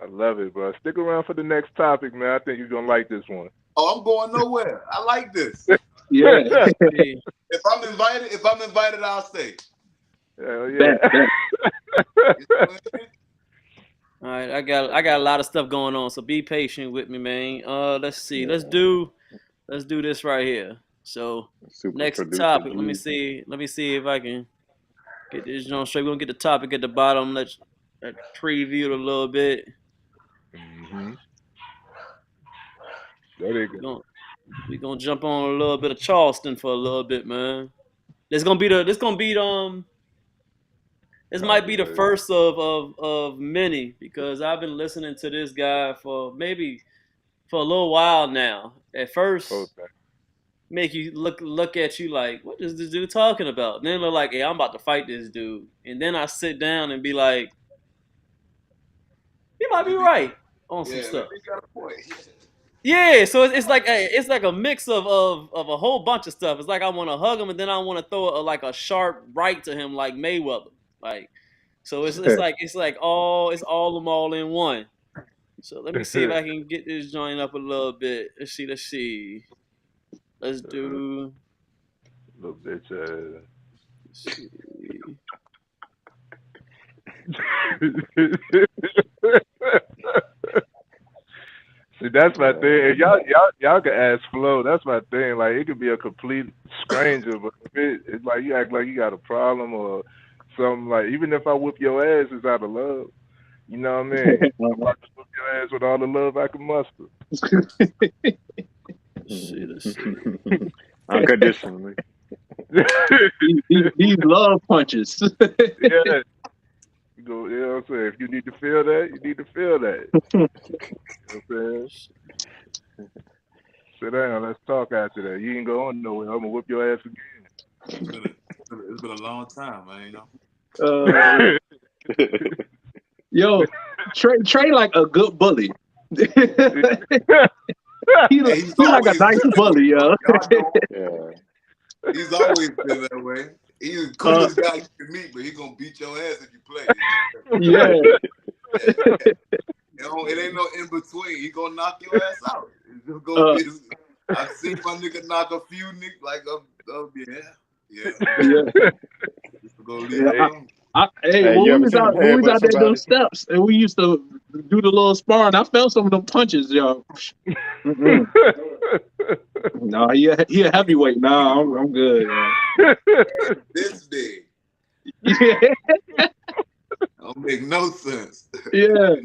I love it, bro. Stick around for the next topic, man. I think you're gonna like this one. Oh, I'm going nowhere. I like this. Yeah. If I'm invited, I'll stay. Hell yeah. All right, I got a lot of stuff going on, so be patient with me, man. Let's see. Let's do this right here. So next topic. Let me see if I can get this joint straight. We're gonna get the topic at the bottom. Let's preview it a little bit. Mm-hmm. There you go. We're gonna jump on a little bit of Charleston for a little bit, man. This might be the first of many, because I've been listening to this guy for a little while now. At first, make you look at you like, what is this dude talking about? And then they're like, hey, I'm about to fight this dude. And then I sit down and be like, you might be right on some stuff. Yeah, so it's like a mix of a whole bunch of stuff. It's like I want to hug him, and then I want to throw a sharp right to him like Mayweather. Like, so it's all them all in one. So let me see if I can get this joint up a little bit. Let's see. Let's do little bitch. Let's see. See, that's my thing. And y'all can ask Flo. That's my thing. Like, it could be a complete stranger, but if it's like you act like you got a problem or something. Like, even if I whip your ass, it's out of love. You know what I mean? I just whip your ass with all the love I can muster. Shit. Unconditionally. These love punches. Yeah. You know what I'm saying? If you need to feel that, you need to feel that. You know what I'm saying? Sit down, let's talk after that. You ain't going nowhere. I'm gonna whip your ass again. It's been a long time, man. You know. Yo, Trey like a good bully. He like a nice bully, yo. Yeah. He's always been that way. He's the coolest guy you can meet, but he's gonna beat your ass if you play. Yeah. It ain't no in between. He gonna knock your ass out. It's just gonna be. I've seen my nigga knock a few niggas like yeah. Just gonna leave it alone. When we was out there those steps, and we used to do the little sparring, I felt some of them punches, yo. No, he a heavyweight. Nah, I'm good. This big. Yeah. Don't make no sense. Yeah.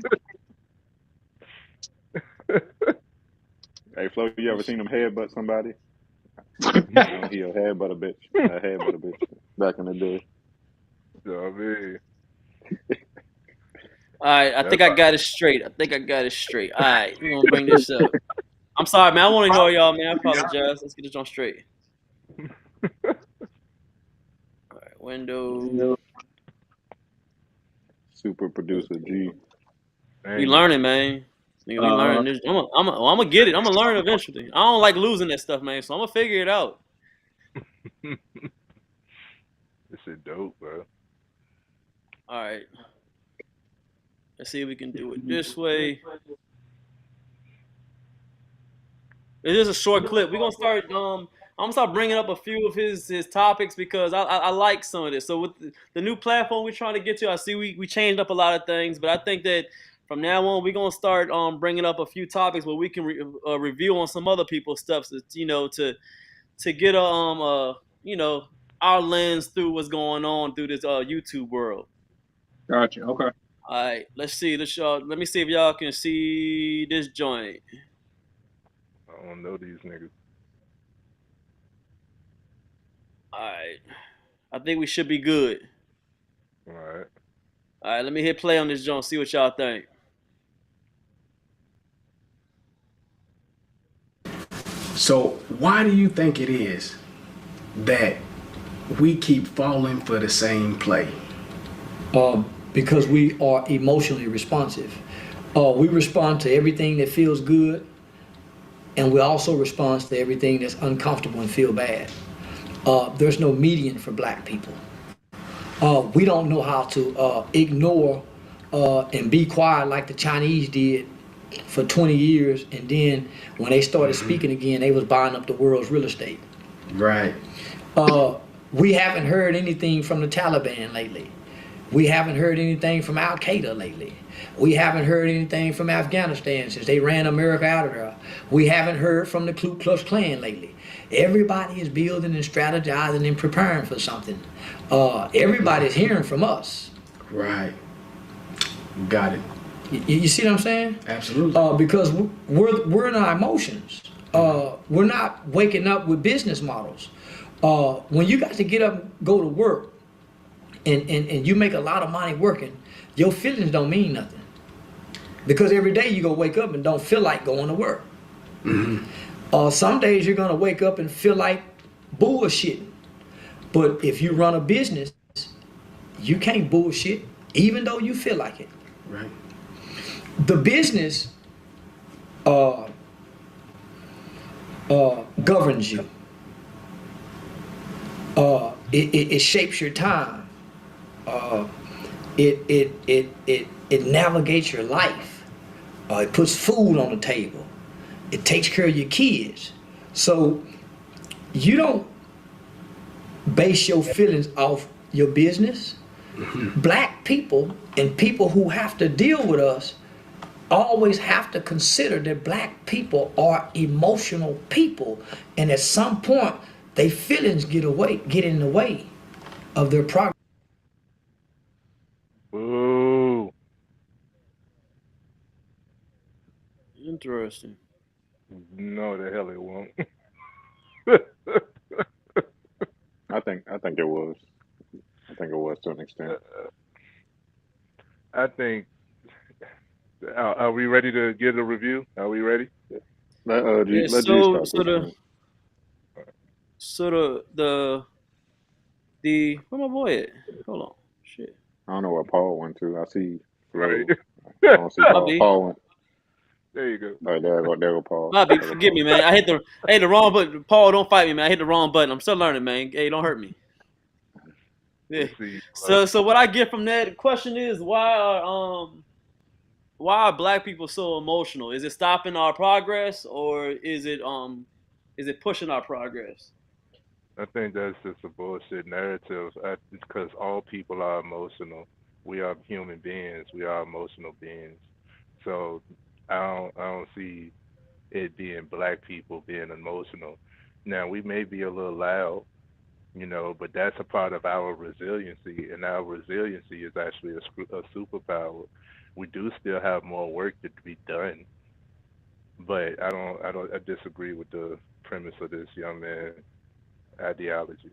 Hey, Flo, you ever seen him headbutt somebody? He'll headbutt a bitch. Back in the day. I mean. All right, I think I got it straight. All right, we're gonna bring this up. I'm sorry, man. I want to ignore y'all, man. I apologize. Let's get this on straight. All right, window. Super producer G. We learning, man. We learning this. I'm gonna get it. I'm gonna learn eventually. I don't like losing that stuff, man. So I'm gonna figure it out. This shit dope, bro. All right. Let's see if we can do it this way. It is a short clip. We're gonna start. I'm gonna start bringing up a few of his topics because I like some of this. So with the new platform we're trying to get to, I see we changed up a lot of things, but I think that from now on we're gonna start bringing up a few topics where we can review on some other people's stuff. So, to get our lens through what's going on through this YouTube world. Gotcha. Okay. All right, let's see. Let me see if y'all can see this joint. I don't know these niggas. All right, I think we should be good. All right. All right, let me hit play on this joint. See what y'all think. So why do you think it is that we keep falling for the same play? Because we are emotionally responsive. We respond to everything that feels good, and we also respond to everything that's uncomfortable and feel bad. There's no median for black people. We don't know how to ignore and be quiet like the Chinese did for 20 years, and then when they started speaking again, they was buying up the world's real estate. Right. We haven't heard anything from the Taliban lately. We haven't heard anything from Al Qaeda lately. We haven't heard anything from Afghanistan since they ran America out of there. We haven't heard from the Ku Klux Klan lately. Everybody is building and strategizing and preparing for something. Everybody's hearing from us. Right. Got it. You see what I'm saying? Absolutely. Because we're in our emotions. We're not waking up with business models. When you got to get up and go to work, and you make a lot of money working, your feelings don't mean nothing. Because every day you go wake up and don't feel like going to work. Mm-hmm. Some days you're gonna wake up and feel like bullshitting. But if you run a business, you can't bullshit even though you feel like it. Right. The business governs you. It shapes your time. It navigates your life. It puts food on the table. It takes care of your kids. So you don't base your feelings off your business. Mm-hmm. Black people and people who have to deal with us always have to consider that black people are emotional people, and at some point, their feelings get in the way of their progress. Ooh, Interesting. no, the hell it won't. I think it was. I think it was to an extent. I think. Are we ready to get a review? Are we ready? Yeah. Let G So start so this the one. so the where my boy at? Hold on. Shit. I don't know where Paul went to. I see Right. Flo. I don't see Paul. Bobby. Paul went. There you go. All right, there go Paul. Bobby, There go forgive me, Paul. man. I hit the wrong button. Paul, don't fight me, man. I hit the wrong button. I'm still learning, man. Hey, don't hurt me. Yeah. We see you, bro. So what I get from that question is why are black people so emotional? Is it stopping our progress or is it pushing our progress? I think that's just a bullshit narrative. Because all people are emotional. We are human beings. We are emotional beings. So I don't see it being black people being emotional. Now we may be a little loud, but that's a part of our resiliency, and our resiliency is actually a superpower. We do still have more work to be done, but I disagree with the premise of this young man ideology.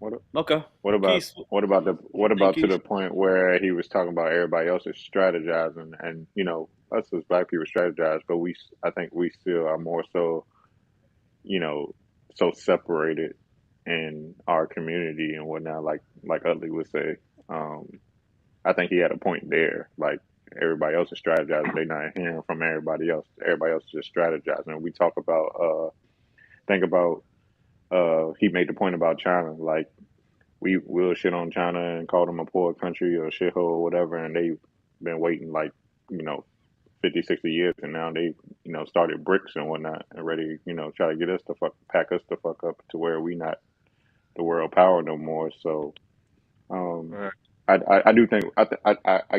What Okay. what about Keith, what what you think, about to Keith? the point where he was talking about everybody else is strategizing, and us as black people strategize, but I think we still are more so you know so separated in our community and whatnot, like Utley would say. Um, I think he had a point there. Like everybody else is strategizing, they not hearing from everybody else. Everybody else is just strategizing. We talk about think about he made the point about China. Like we will shit on China and call them a poor country or a shithole or whatever, and they've been waiting like you know 50, 60 years, and now they started BRICS and whatnot and ready try to get us to pack us the fuck up to where we not the world power no more. So um, Right. I do think I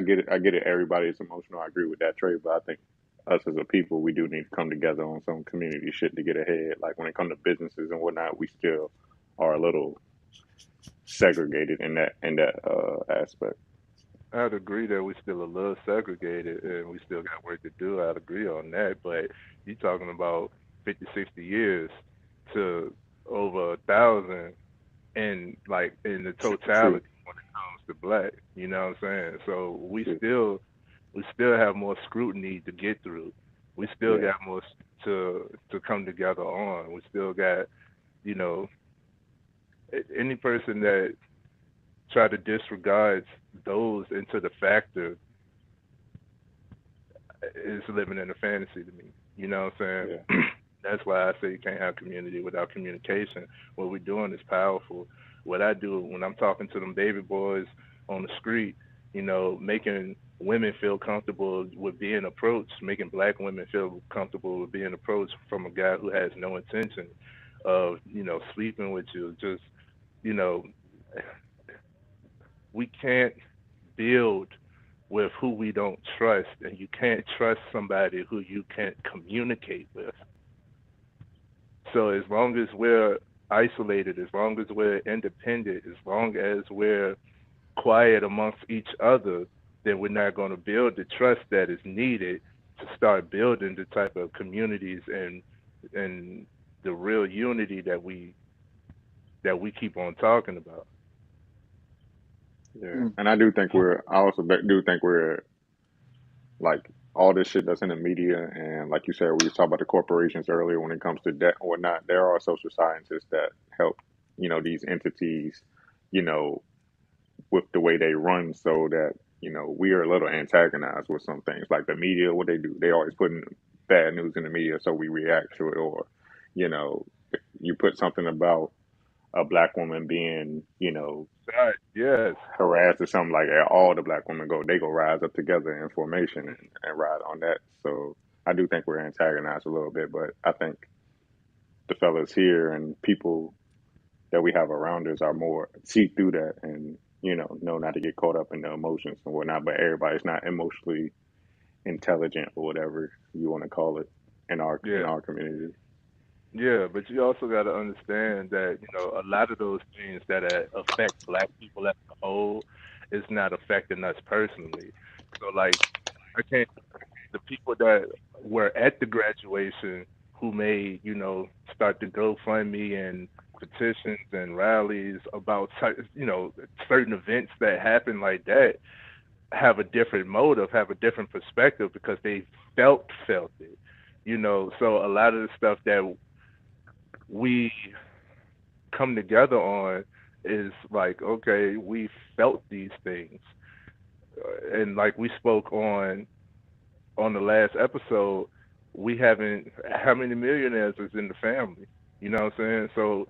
get it. I get it. Everybody is emotional. I agree with that, Trey. But I think us as a people, we do need to come together on some community shit to get ahead. Like when it comes to businesses and whatnot, we still are a little segregated in that aspect. I'd agree that we're still a little segregated and we still got work to do. I'd agree on that. But you're talking about 50, 60 years to over 1,000 and like in the True. totality when it comes to black. You know what I'm saying? So True. we still have more scrutiny to get through. We still Yeah. got more to come together on. We still got, you know, any person that try to disregard those into the factor is living in a fantasy to me. You know what I'm Yeah. saying? That's why I say you can't have community without communication. What we're doing is powerful. What I do when I'm talking to them baby boys on the street, making women feel comfortable with being approached, making black women feel comfortable with being approached from a guy who has no intention of, sleeping with you. Just, you know, we can't build with who we don't trust, and you can't trust somebody who you can't communicate with. So as long as we're isolated, as long as we're independent, as long as we're quiet amongst each other, then we're not going to build the trust that is needed to start building the type of communities and the real unity that we keep on talking about. Yeah. And I do think I also do think we're like all this shit that's in the media, and like you said, we was talking about the corporations earlier when it comes to debt or not. There are social scientists that help, these entities, you know, with the way they run, so that we are a little antagonized with some things. Like the media, what they do, they always put in bad news in the media, so we react to it. Or, if you put something about a black woman being, Right. Yes. harassed or something like that, all the black women they go rise up together in formation and ride on that. So I do think we're antagonized a little bit, but I think the fellas here and people that we have around us are more see through that and know not to get caught up in the emotions and whatnot. But everybody's not emotionally intelligent or whatever you want to call it in our Yeah. community. Yeah, but you also got to understand that, a lot of those things that affect black people as a whole is not affecting us personally. So, like, I can't, the people that were at the graduation who may, start the GoFundMe and petitions and rallies about, certain events that happen like that have a different motive, have a different perspective because they felt it. So a lot of the stuff that we come together on is like, okay, we felt these things, and like we spoke on the last episode, we haven't. How many millionaires is in the family? You know what I'm saying? So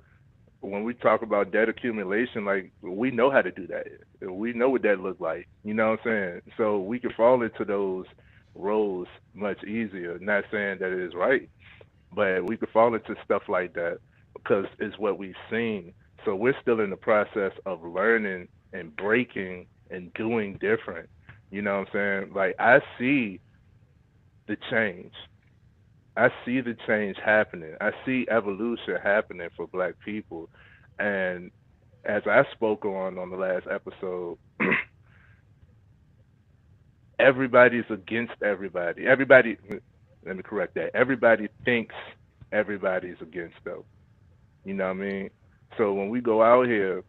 when we talk about debt accumulation, like we know how to do that. We know what that looks like. You know what I'm saying? So we can fall into those roles much easier. Not saying that it is right, but we could fall into stuff like that because it's what we've seen. So we're still in the process of learning and breaking and doing different. You know what I'm saying? Like I see the change. I see the change happening. I see evolution happening for black people. And as I spoke on the last episode, everybody's against everybody. Everybody, let me correct that. Everybody thinks everybody's against them. You know what I mean? So when we go out here,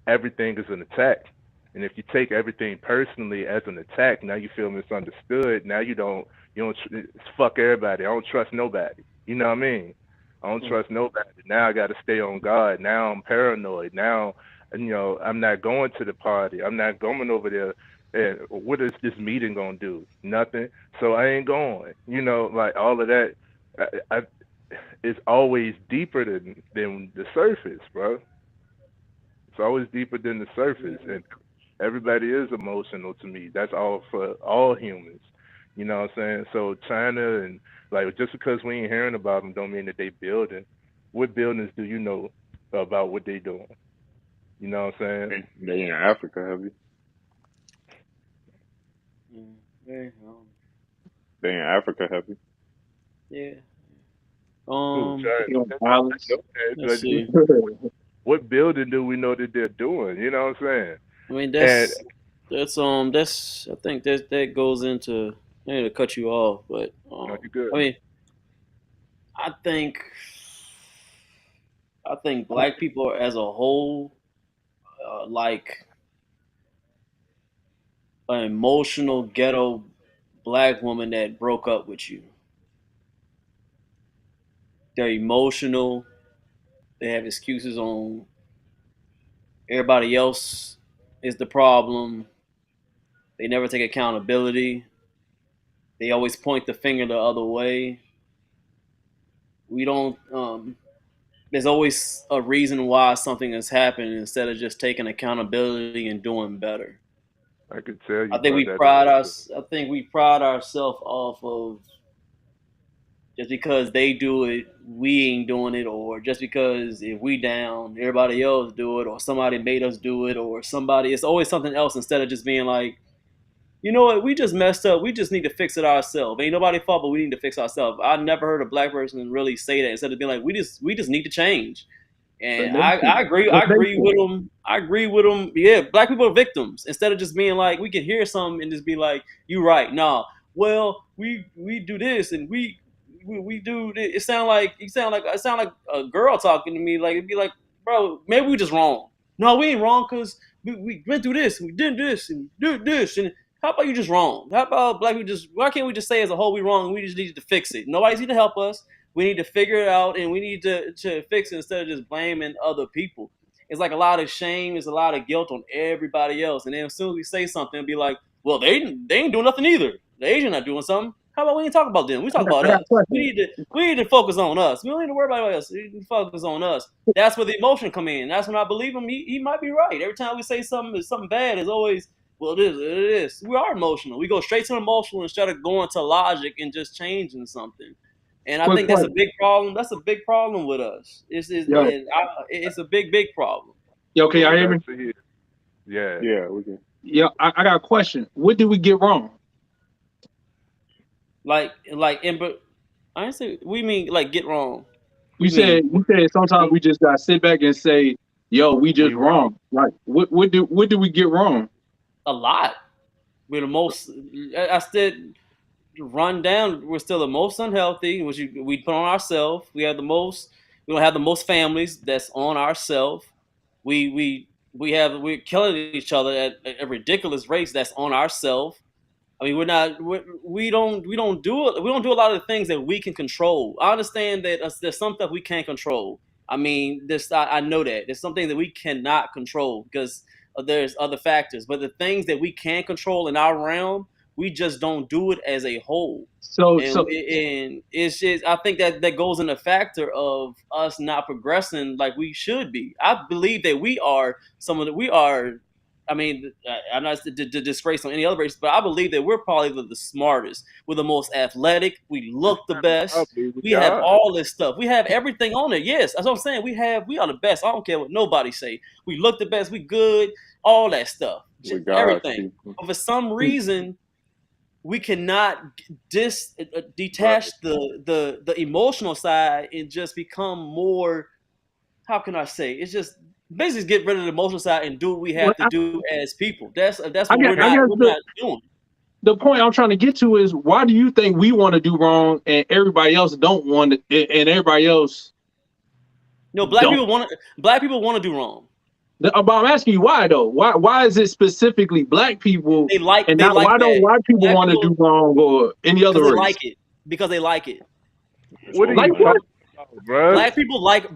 everything is an attack. And if you take everything personally as an attack, now you feel misunderstood. Now it's fuck everybody. I don't trust nobody. You know what I mean? I don't trust nobody. Now I got to stay on guard. Now I'm paranoid. Now, I'm not going to the party. I'm not going over there. And what is this meeting gonna do? Nothing. So I ain't going. Like all of that. It's always deeper than the surface, bro. It's always deeper than the surface, and everybody is emotional to me. That's all for all humans. You know what I'm saying? So China and like just because we ain't hearing about them, don't mean that they building. What buildings do you know about what they doing? You know what I'm saying? They in Africa, have you? Yeah. They in Africa, have you? Yeah. Ooh, China. Violence. Let's see. What building do we know that they're doing? You know what I'm saying? I mean, And that's I think that goes into. I need to cut you off, but no, you good. I mean, I think black people as a whole, like an emotional ghetto black woman that broke up with you. They're emotional. They have excuses on everybody else is the problem. They never take accountability. They always point the finger the other way. We don't. There's always a reason why something has happened instead of just taking accountability and doing better. I could tell you. I think we pride ourselves off of just because they do it, we ain't doing it, or just because if we down, everybody else do it, or somebody made us do it, or somebody. It's always something else instead of just being like, you know what, we just messed up. We just need to fix it ourselves. Ain't nobody fault, but we need to fix ourselves. I never heard a black person really say that instead of being like, we just need to change. And I agree with them. I agree with them. Yeah, black people are victims. Instead of just being like, we can hear something and just be like, you right. No, well, we do this and we do this. It sound like a girl talking to me. Like it'd be like, bro, maybe we just wrong. No, we ain't wrong because we went through this and we did this and did this. And how about you just wrong? How about black people just? Why can't we just say as a whole we wrong? And we just need to fix it. Nobody's need to help us. We need to figure it out, and we need to fix it instead of just blaming other people. It's like a lot of shame, it's a lot of guilt on everybody else. And then as soon as we say something, it'll be like, well, they ain't doing nothing either. The Asian not doing something. How about we ain't talk about them? We talk about us. We need to focus on us. We don't need to worry about us. We need to focus on us. That's where the emotion come in. That's when I believe him. He might be right. Every time we say something bad, it's always, well, it is. We are emotional. We go straight to emotional instead of going to logic and just changing something. And I think that's a big problem. That's a big problem with us. It's a big problem. Yo, can y'all hear me? Yeah. Yeah, we can. Yeah, I got a question. What did we get wrong? Like but I didn't say we mean like get wrong. You We mean said sometimes we just gotta sit back and say, "Yo, we just We wrong. wrong." Like, what do we get wrong? a lot. We're the most. I said run down. We're still the most unhealthy, which we put on ourselves. We have the most. We don't have the most families that's on ourselves. We're killing each other at a ridiculous rates that's on ourselves. I mean, we don't do a lot of the things that we can control. I understand that there's some stuff we can't control. I mean, I know that there's some things that we cannot control because there's other factors. But the things that we can control in our realm, we just don't do it as a whole. So, And it's just I think that goes in the factor of us not progressing like we should be. I believe that we are. I mean, I'm not to disgrace on any other race, but I believe that we're probably the smartest. We're the most athletic. We look the best. We have all this stuff. We have everything on it. Yes, that's what I'm saying. We are the best. I don't care what nobody say. We look the best. We good. All that stuff. We God's Everything. people. But for some reason, we cannot detach the emotional side and just become more. How can I say? It's just basically get rid of the emotional side and do what we have to do as people. That's what we're not doing. The point I'm trying to get to is, why do you think we want to do wrong and everybody else don't want to, and everybody else? No, black people want to do wrong. But I'm asking you why though. Why is it specifically black people? Why don't white people want to do wrong or any other race? Because they like it. What are you talking about, bro? Black people like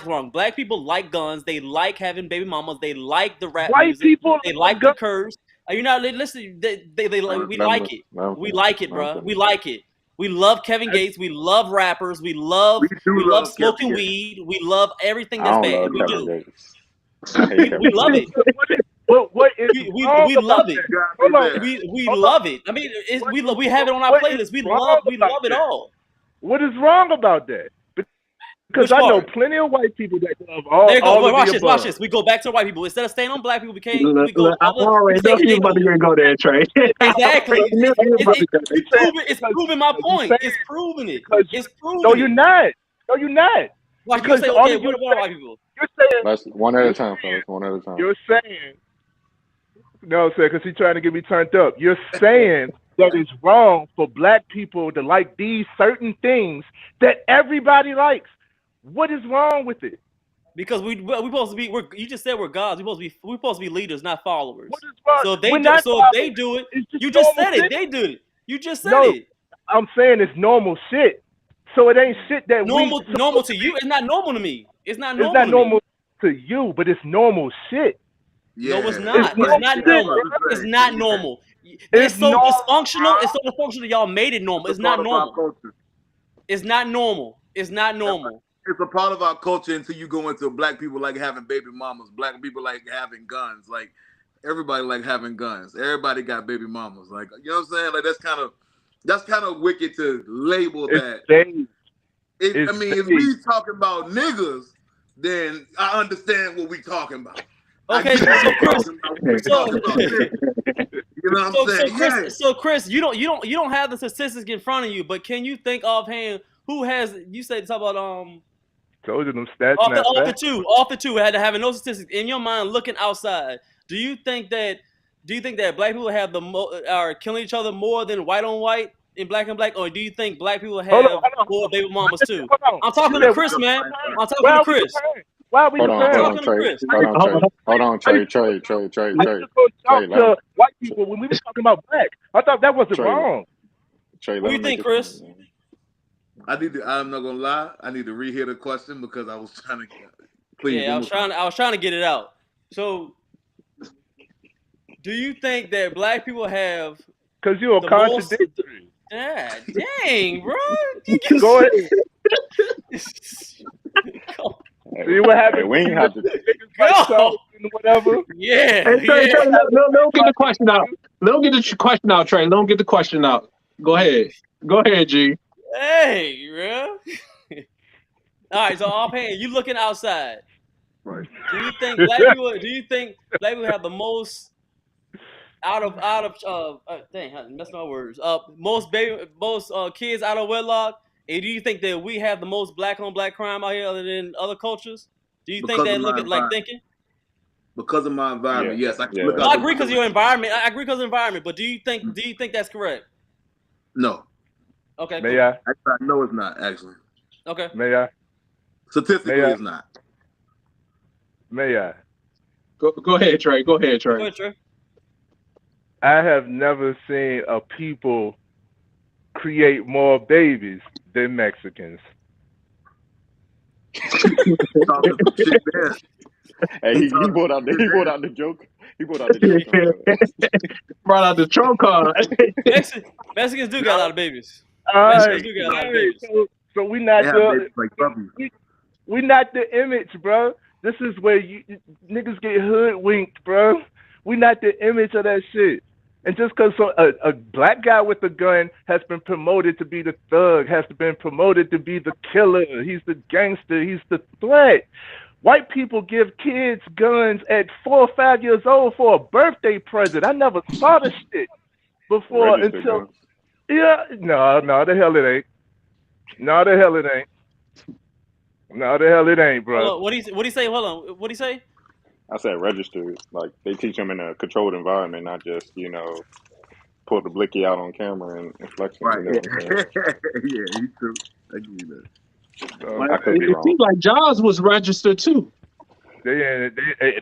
wrong. Black people like guns. They like having baby mamas. They like the rap White music. people They like the curves. Are you not listening? We like it. We like it, bro. We like it. We love Kevin Gates. We love rappers. We love smoking weed. We love everything that's bad. We do. We love it. What is we love it. We love it. I mean, we have it on our playlist. We love it all. What is wrong about that? Because I know plenty of white people that love all. There you go. Watch this. We go back to white people instead of staying on black people. We go. I already know you're about to go there, Trey. Exactly. It's proving my point. It's proving it. It's proving. No, you're not. No, you're not. Why you say okay? What about white people? You're saying that's one at a time, fellas. One at a time. You're saying no, sir, because he's trying to get me turned up. You're saying that it's wrong for black people to like these certain things that everybody likes. What is wrong with it? Because we supposed to be. You just said we're gods. We're supposed to be leaders, not followers. What is wrong? So if they do it, you just said it. They do it. You just said it. I'm saying it's normal shit. So it ain't shit that normal to you. It's not normal to me. It's not normal. It's not normal to you, but it's normal shit. Yeah. No, it's not. It's not normal. It's not normal. It's so dysfunctional. It's so dysfunctional. Y'all made it normal. It's not normal. It's not normal. It's not normal. It's a part of our culture until you go into black people like having baby mamas, black people like having guns, like everybody like having guns. Everybody got baby mamas, like you know what I'm saying? Like that's kind of wicked to label that. I mean, if we talking about niggas, then I understand what we talking about. Okay, so Chris, you know what I'm saying? So Chris, you don't have the statistics in front of you, but can you think offhand who has? You said talk about Told you them stats. Off the two, had to have no statistics in your mind. Looking outside, do you think that black people have are killing each other more than white on white in black and black, or do you think black people have more baby mamas too? I'm talking to Chris, man. I'm talking to Chris. Why are we Hold on, Trey. To white people when we were talking about black. I thought that wasn't wrong. Trey, what do you think, Chris? I'm not gonna lie. I need to rehear the question because I was trying to. Please. Yeah, I was trying to get it out. So, do you think that black people have? Because you're a contradictory. Yeah, dang, bro. Go ahead. See what happened? We ain't have to. Whatever. Yeah. Hey, Trey, don't get the question out. Don't get the question out, Trey. Don't get the question out. Go ahead, G. Hey, bro. All right, so offhand, you looking outside. Right. Do you think black people have the most out of dang, I messed my words. Most kids out of wedlock. And do you think that we have the most black on black crime out here other than other cultures? Do you think Because that of my look at like environment. thinking? Because of my environment, Yeah, yes, I can yeah. look No, out I the agree because window. your environment. I agree because of environment. But do you think that's correct? No, Okay, May cool. I? actually, I know it's not. Actually, Okay. May I? statistically, May I? it's not. May I? Go ahead, Trey. Go ahead, Go Trey. ahead, Trey. I have never seen a people create more babies than Mexicans. Talking some shit there. Hey, he brought out the joke. He brought out the joke on Brought out the trump card. Mexicans do got a lot of babies. All Mexicans right, do got a lot of all right. babies. So we They not have the babies like puppies. we not the image, bro. This is where you niggas get hoodwinked, bro. We not the image of that shit. And just because a black guy with a gun has been promoted to be the thug, has been promoted to be the killer, he's the gangster, he's the threat. White people give kids guns at 4 or 5 years old for a birthday present. I never saw this shit before Registered until guns. yeah. No, the hell it ain't. No, the hell it ain't. No, the hell it ain't, bro. Hold on, what do you say? Hold on, what do you say? I said registered. Like they teach them in a controlled environment, not just pull the blicky out on camera and flexing. Right. You know what I'm saying? Yeah, he's true. I give you that. Well, I could be it wrong. seems like Jaws was registered too. They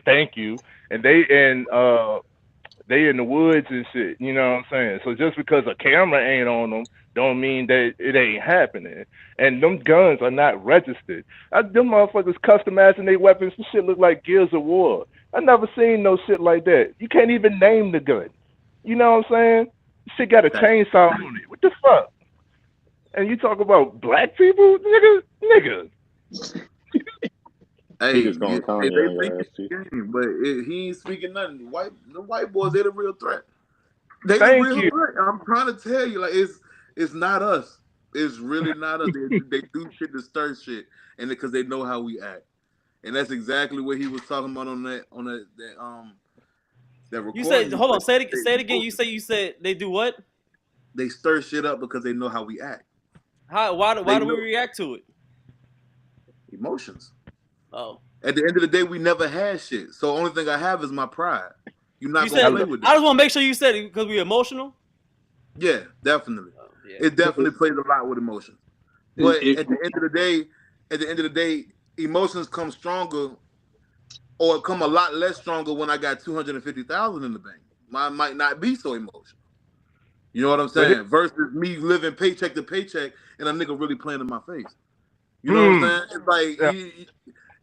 thank you, and they in the woods and shit. You know what I'm saying? So just because a camera ain't on them, don't mean that it ain't happening. And them guns are not registered. Them motherfuckers customizing their weapons. This shit look like Gears of War. I never seen no shit like that. You can't even name the gun. You know what I'm saying? Shit got a chainsaw on it. What the fuck? And you talk about black people, nigga. Hey, just going Kanye they on your think ass, it's Chief. a game, but he ain't speaking nothing. The white boys, they the real threat. They Thank the real you. threat. I'm trying to tell you, like it's not us. It's really not us. They do shit to stir shit, and because they know how we act, and that's exactly what he was talking about on that recording. You said, hold on, say it again. You said they do what? They stir shit up because they know how we act. Why do we react to it? Emotions. Oh. At the end of the day, we never had shit. So the only thing I have is my pride. You're not You gonna said, play with I it. just want to make sure you said it because we're emotional. Yeah, definitely. Yeah. It definitely plays a lot with emotions. But at the end of the day, emotions come stronger, or come a lot less stronger when I got 250,000 in the bank. Mine might not be so emotional. You know what I'm saying? Versus me living paycheck to paycheck and a nigga really playing in my face. You know what I'm saying? It's like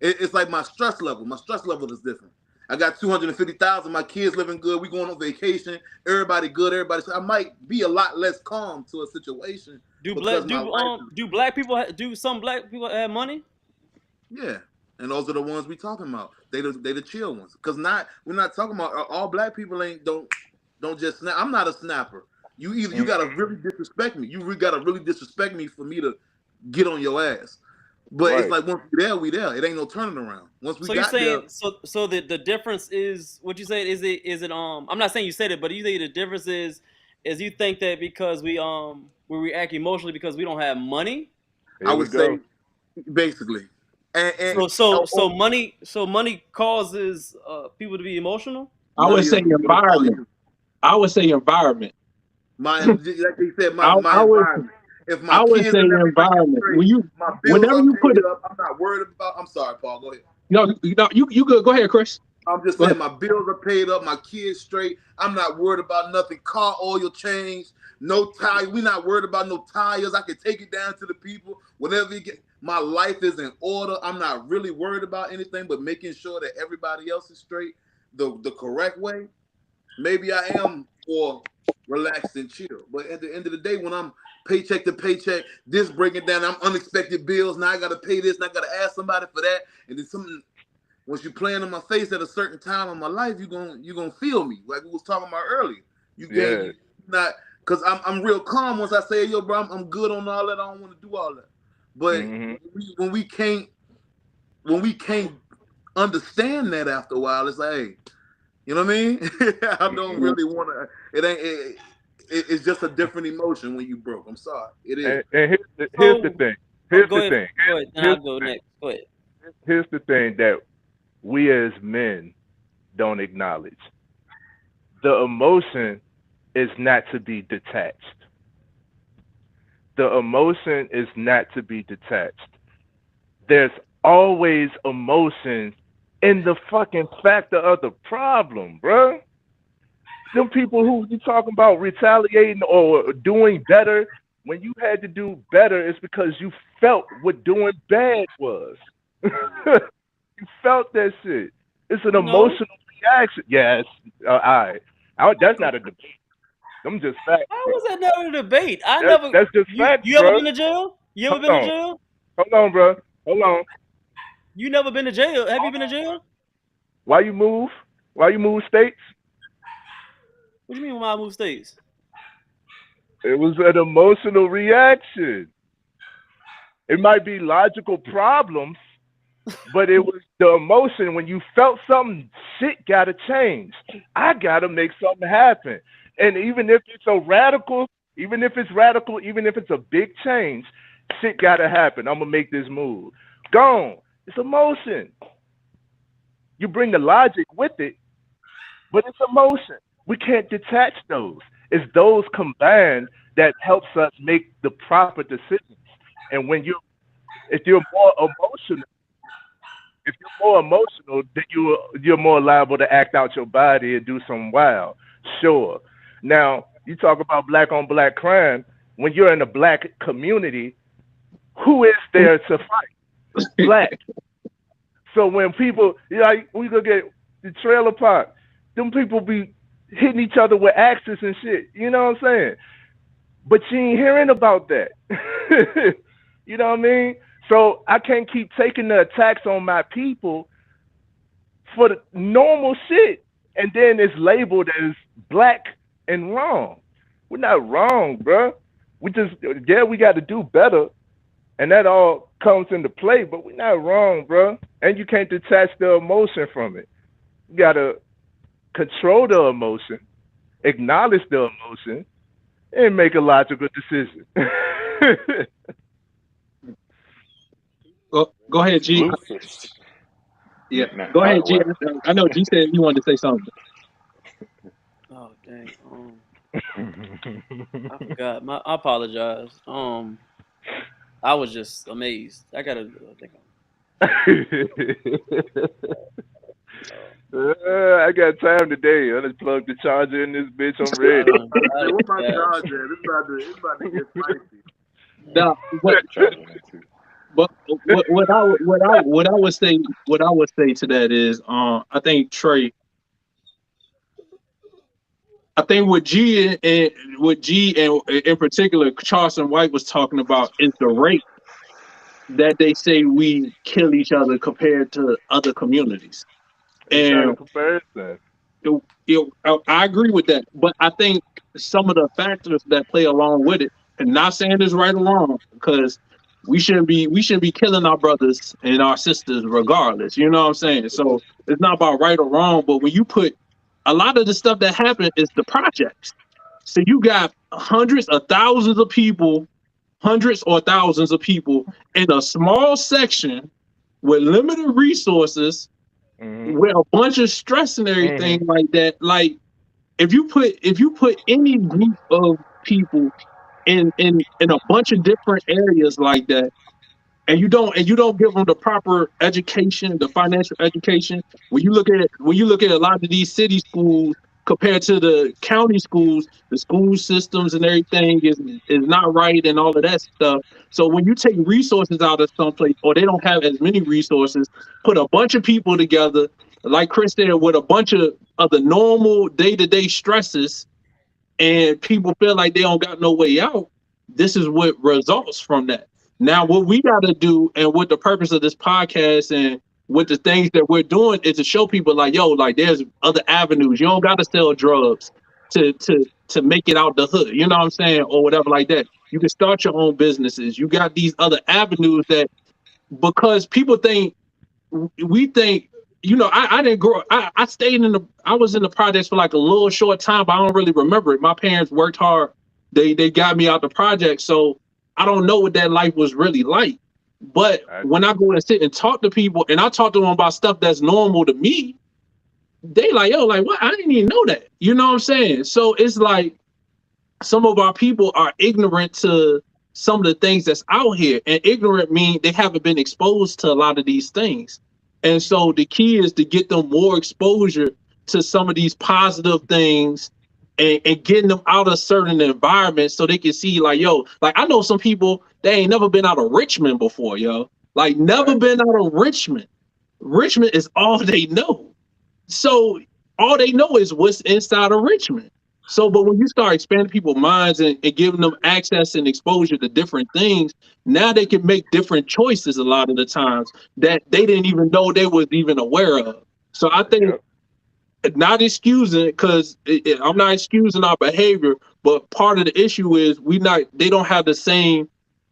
it's like my stress level. My stress level is different. I got 250,000. My kids living good. We going on vacation. Everybody good. Everybody. So I might be a lot less calm to a situation. Do some black people have money? Yeah, and those are the ones we talking about. They the chill ones. Cause we're not talking about all black people don't just snap. I'm not a snapper. You gotta really disrespect me. You gotta really disrespect me for me to get on your ass. But it's like once we there. It ain't no turning around. Once we got there. So the difference is what you said. Is it I'm not saying you said it, but you think the difference is you think that because we react emotionally because we don't have money. I would say basically. And so money causes people to be emotional. I would say environment. Like they said, my environment. If my I would kids say environment. Whenever you put it up, I'm not worried about. I'm sorry, Paul. Go ahead. No, you good. Go ahead, Chris. I'm just saying my bills are paid up, my kids straight. I'm not worried about nothing. Car oil change, no tire. We not worried about no tires. I can take it down to the people. Whatever you get, my life is in order. I'm not really worried about anything but making sure that everybody else is straight the correct way. Maybe I am for relaxed and chill. But at the end of the day, when I'm paycheck to paycheck, this breaking down, I'm unexpected bills. Now I gotta pay this, and I gotta ask somebody for that. And then something. Once you're playing in my face at a certain time in my life, you're gonna feel me like we was talking about earlier. You not because I'm real calm once I say, yo, bro, I'm good on all that. I don't want to do all that. But when we can't understand that after a while, it's like, hey, You know what I mean? I don't really want to. It's just a different emotion when you broke. I'm sorry. It is. And here's the So, thing. oh, Here's go the ahead. thing. Go ahead. Then Here's I'll go the thing. next. Go ahead. Here's the thing that we as men don't acknowledge. The emotion is not to be detached. The emotion is not to be detached. There's always emotion in the fucking factor of the problem, bruh. Them people who you talking about retaliating or doing better, when you had to do better, it's because you felt what doing bad was. You felt that shit. It's an No, emotional reaction. Yes. All right. That's not a debate. Them just facts, how bro. was that never a debate? I never. That's just facts, You ever bro. been to jail? You ever Hold been to on. jail? Hold on, bro. Hold on. You never been to jail? Have you been to jail? Why you move? Why you move states? What do you mean when I move states? It was an emotional reaction. It might be logical problems, but it was the emotion when you felt something. Shit gotta change. I gotta make something happen. And even if it's radical, even if it's a big change, shit gotta happen. I'm gonna make this move. Gone. It's emotion. You bring the logic with it, but it's emotion. We can't detach those. It's those combined that helps us make the proper decisions. And if you're more emotional, then you're more liable to act out your body and do some wild. Sure. Now you talk about black on black crime. When you're in a black community, who is there to fight? Black. So when people, like, we go get the trailer park, them people be hitting each other with axes and shit. You know what I'm saying? But you ain't hearing about that. You know what I mean? So I can't keep taking the attacks on my people for the normal shit, and then it's labeled as black and wrong. We're not wrong, bro. We got to do better, and that all comes into play. But we're not wrong, bro. And you can't detach the emotion from it. You gotta control the emotion, acknowledge the emotion, and make a logical decision. Go ahead, G. Lucas. Yeah, Nah, go ahead, G. well, I know G said he wanted to say something. Oh dang. I forgot. I apologize. I was just amazed. I gotta think. I got time today. I just plugged the charger in this bitch. I'm ready. What my charger? It's about to get spicy. Now, but what I would say to that is, I think Trey. I think what G and in particular Charleston White was talking about is the rate that they say we kill each other compared to other communities. And comparison. I agree with that, but I think some of the factors that play along with it, and not saying it's right or wrong, because we shouldn't be killing our brothers and our sisters regardless. You know what I'm saying? So it's not about right or wrong, but when you put a lot of the stuff that happened is the projects. So you got hundreds or thousands of people in a small section with limited resources, with a bunch of stress and everything like that. Like if you put any group of people in a bunch of different areas like that, and you don't give them the proper education, the financial education. When you look at a lot of these city schools compared to the county schools, the school systems and everything is not right and all of that stuff. So when you take resources out of someplace, or they don't have as many resources, put a bunch of people together, like Chris said, with a bunch of the normal day-to-day stresses, and people feel like they don't got no way out, this is what results from that. Now, what we got to do, and what the purpose of this podcast and with the things that we're doing, is to show people like, yo, like there's other avenues. You don't got to sell drugs to make it out the hood. You know what I'm saying? Or whatever like that. You can start your own businesses. You got these other avenues that, because people think, we think I didn't grow. I stayed I was in the projects for like a little short time, but I don't really remember it. My parents worked hard. They got me out the project, so I don't know what that life was really like. But when I go and sit and talk to people, and I talk to them about stuff that's normal to me, they like, yo, like what? I didn't even know that. You know what I'm saying? So it's like some of our people are ignorant to some of the things that's out here, and ignorant mean they haven't been exposed to a lot of these things. And so the key is to get them more exposure to some of these positive things and getting them out of certain environments so they can see like, yo, like I know some people, they ain't never been out of Richmond before, yo. Like never been out of Richmond. Richmond is all they know. So all they know is what's inside of Richmond. So, but when you start expanding people's minds and giving them access and exposure to different things, now they can make different choices a lot of the times that they didn't even know they was even aware of. So I think not excusing, because I'm not excusing our behavior, but part of the issue is they don't have the same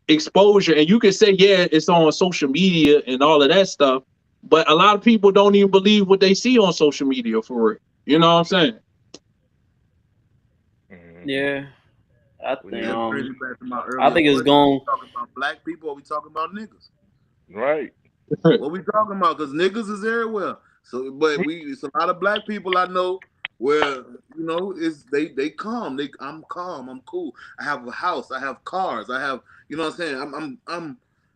exposure. And you can say, yeah, it's on social media and all of that stuff, but a lot of people don't even believe what they see on social media for it. You know what I'm saying? Yeah, I think I think it's going. We talking about black people, or we talking about niggas? Right. What we talking about? Because niggas is everywhere. So, but it's a lot of black people I know where is they calm. I'm calm. I'm cool. I have a house. I have cars. I have you know what I'm saying.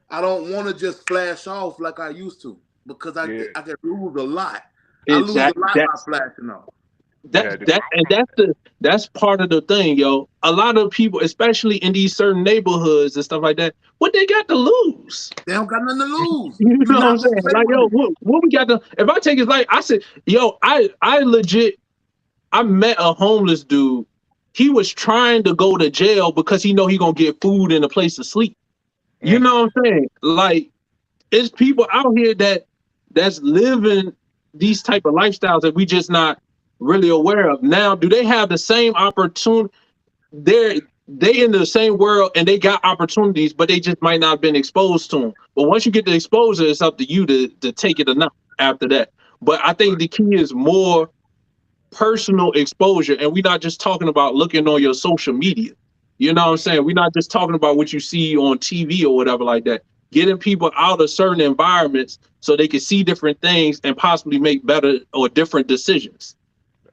I don't want to just flash off like I used to because I can lose a lot. I lose a lot by flashing off. That's part of the thing, yo. A lot of people, especially in these certain neighborhoods and stuff like that, what they got to lose? They don't got nothing to lose. You know what I'm saying? Like, yo, what we got to? If I take his life, I said, yo, I met a homeless dude. He was trying to go to jail because he know he gonna get food and a place to sleep. You know what I'm saying? Like, it's people out here that's living these type of lifestyles that we just not really aware of. Now, do they have the same opportunity? They in the same world and they got opportunities, but they just might not have been exposed to them. But once you get the exposure, it's up to you to take it or not after that. But I think the key is more personal exposure, and we're not just talking about looking on your social media. You know what I'm saying? We're not just talking about what you see on TV or whatever like that. Getting people out of certain environments so they can see different things and possibly make better or different decisions.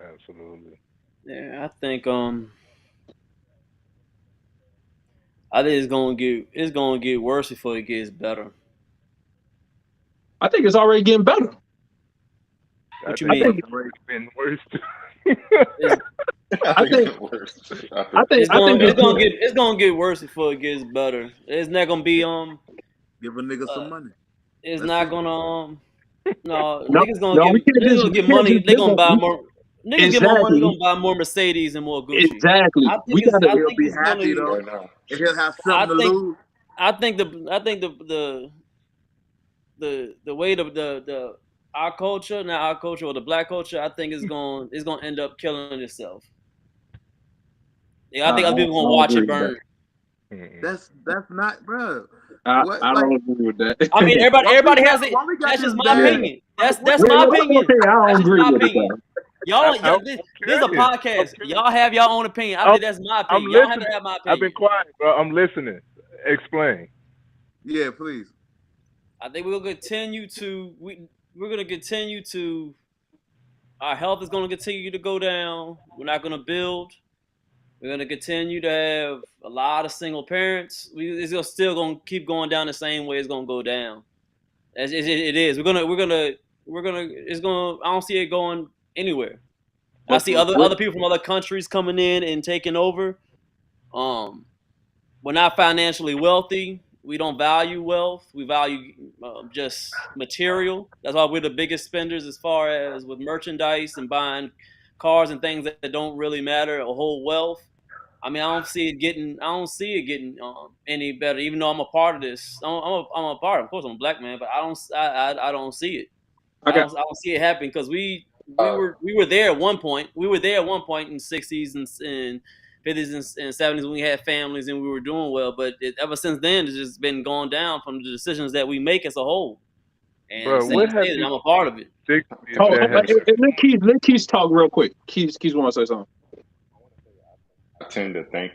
Absolutely. Yeah, I think it's gonna get worse before it gets better. I think it's already getting better. What you mean? It's been worse. I think it's gonna get worse before it gets better. It's not gonna be give a nigga some money. It's not gonna niggas gonna get money. They gonna buy more. Niggas get more money. Gonna buy more Mercedes and more Gucci. Exactly. He'll be happy though. If he'll have something to lose. I think the way the our culture, not our culture or the black culture, I think it's gonna end up killing itself. Yeah, I think other people gonna watch it burn. That's not, bro. I don't agree with that. I mean, everybody has it. That's just my opinion. That's my opinion. I don't agree with that. Y'all, this is a podcast. Y'all have your own opinion. I think that's my opinion. Y'all have to have my opinion. I've been quiet, bro. I'm listening. Explain. Yeah, please. I think we're gonna continue to our health is gonna continue to go down. We're not gonna build. We're gonna continue to have a lot of single parents. It's still gonna keep going down the same way it's gonna go down. As it is. We're gonna. It's gonna. I don't see it going anywhere. I see other people from other countries coming in and taking over. We're not financially wealthy. We don't value wealth. We value just material. That's why we're the biggest spenders as far as with merchandise and buying cars and things that don't really matter or hold wealth. I mean, I don't see it getting any better. Even though I'm a part of this, I'm a part. Of course, I'm a black man, but I don't see it. Okay. I don't see it happening because we were there at one point. We were there at one point in the 60s and 50s and 70s when we had families and we were doing well. But ever since then, it's just been going down from the decisions that we make as a whole. And Bro, saying what have that you I'm a part of it. fixed Oh, that has let Keith talk real quick. Keith want to say something. I tend to think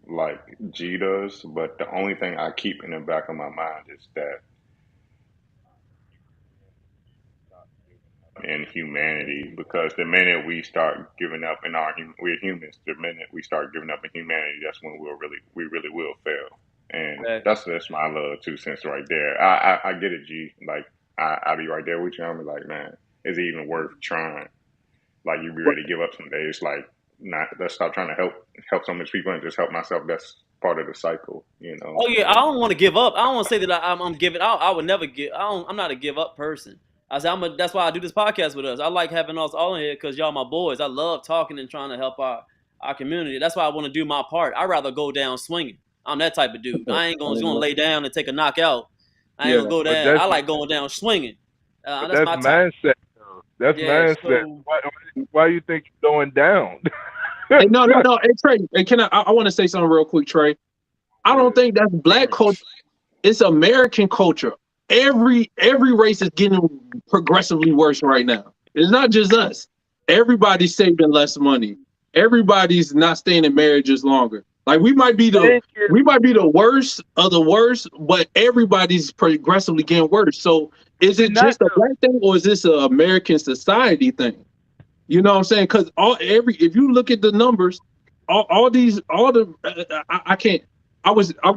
like G does, but the only thing I keep in the back of my mind is that in humanity, because the minute we start giving up in we're humans. The minute we start giving up in humanity, that's when we really will fail. And Right. that's my little 2 cents right there. I get it, G. Like I be right there with you. I'm like, man, is it even worth trying? Like you be ready to give up some days. Like, not let's stop trying to help so much people and just help myself. That's part of the cycle, you know. Oh yeah, I don't want to give up. I don't want to say that I'm giving. I would never give. I'm not a give up person. I say that's why I do this podcast with us. I like having us all in here because y'all my boys. I love talking and trying to help our community. That's why I want to do my part. I'd rather go down swinging. I'm that type of dude. I ain't gonna lay down and take a knockout. I ain't gonna go But down. I like going down swinging. but That's that's my type. mindset, though. That's Yeah. mindset. So Why you think you're going down? Hey, no. Hey, Trey, hey, can I want to say something real quick, Trey. I don't think that's black culture. It's American culture. Every race is getting progressively worse right now. It's not just us. Everybody's saving less money. Everybody's not staying in marriages longer. Like we might be the worst of the worst, but everybody's progressively getting worse. So is it just a black thing or is this an American society thing? You know what I'm saying? Because if you look at the numbers, I'm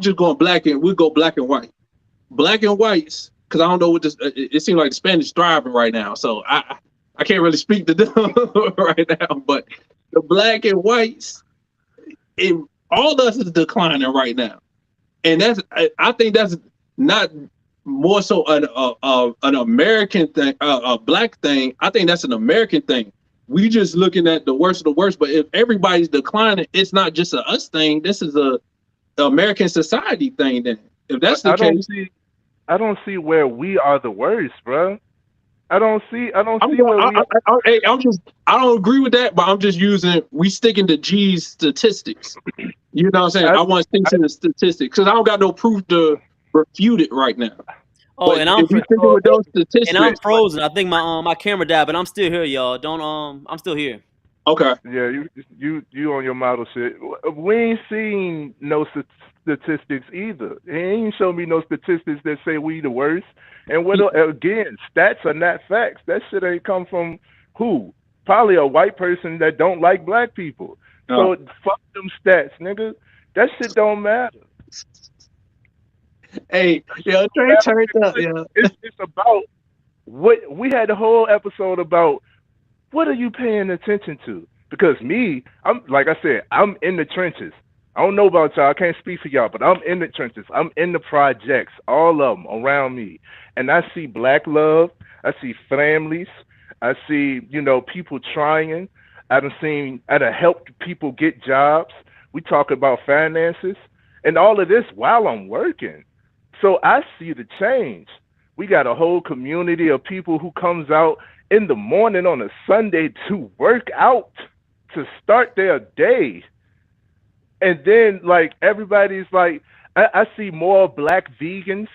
just going black and we'll go black and white. Black and whites, because I don't know what this. It seems like the Spanish thriving right now, so I can't really speak to them right now. But the black and whites, all of us is declining right now, and I think that's not more so an American thing, a black thing. I think that's an American thing. We just looking at the worst of the worst. But if everybody's declining, it's not just a us thing. This is a American society thing. Then, if that's the case. I don't see where we are the worst, bro. I don't see where we are. I don't agree with that, but I'm just we sticking to G's statistics. You know what I'm saying? I want to stick to the statistics because I don't got no proof to refute it right now. Oh, but and I'm with those statistics, and I'm frozen. I think my camera died, but I'm still here, y'all. I'm still here. Okay. Yeah, you on your model shit. We ain't seen no statistics either. He ain't show me no statistics that say we the worst. And again, stats are not facts. That shit ain't come from who? Probably a white person that don't like black people. No. So fuck them stats, nigga. That shit don't matter. Hey, yo, Trey turned up, yeah. It's about what we had the whole episode about. What are you paying attention to? Because I'm like I said, I'm in the trenches. I don't know about y'all. I can't speak for y'all, but I'm in the trenches. I'm in the projects, all of them around me. And I see black love. I see families. I see, people trying. I done helped people get jobs. We talk about finances and all of this while I'm working. So I see the change. We got a whole community of people who comes out in the morning on a Sunday to work out, to start their day. And then, like, everybody's like, I see more black vegans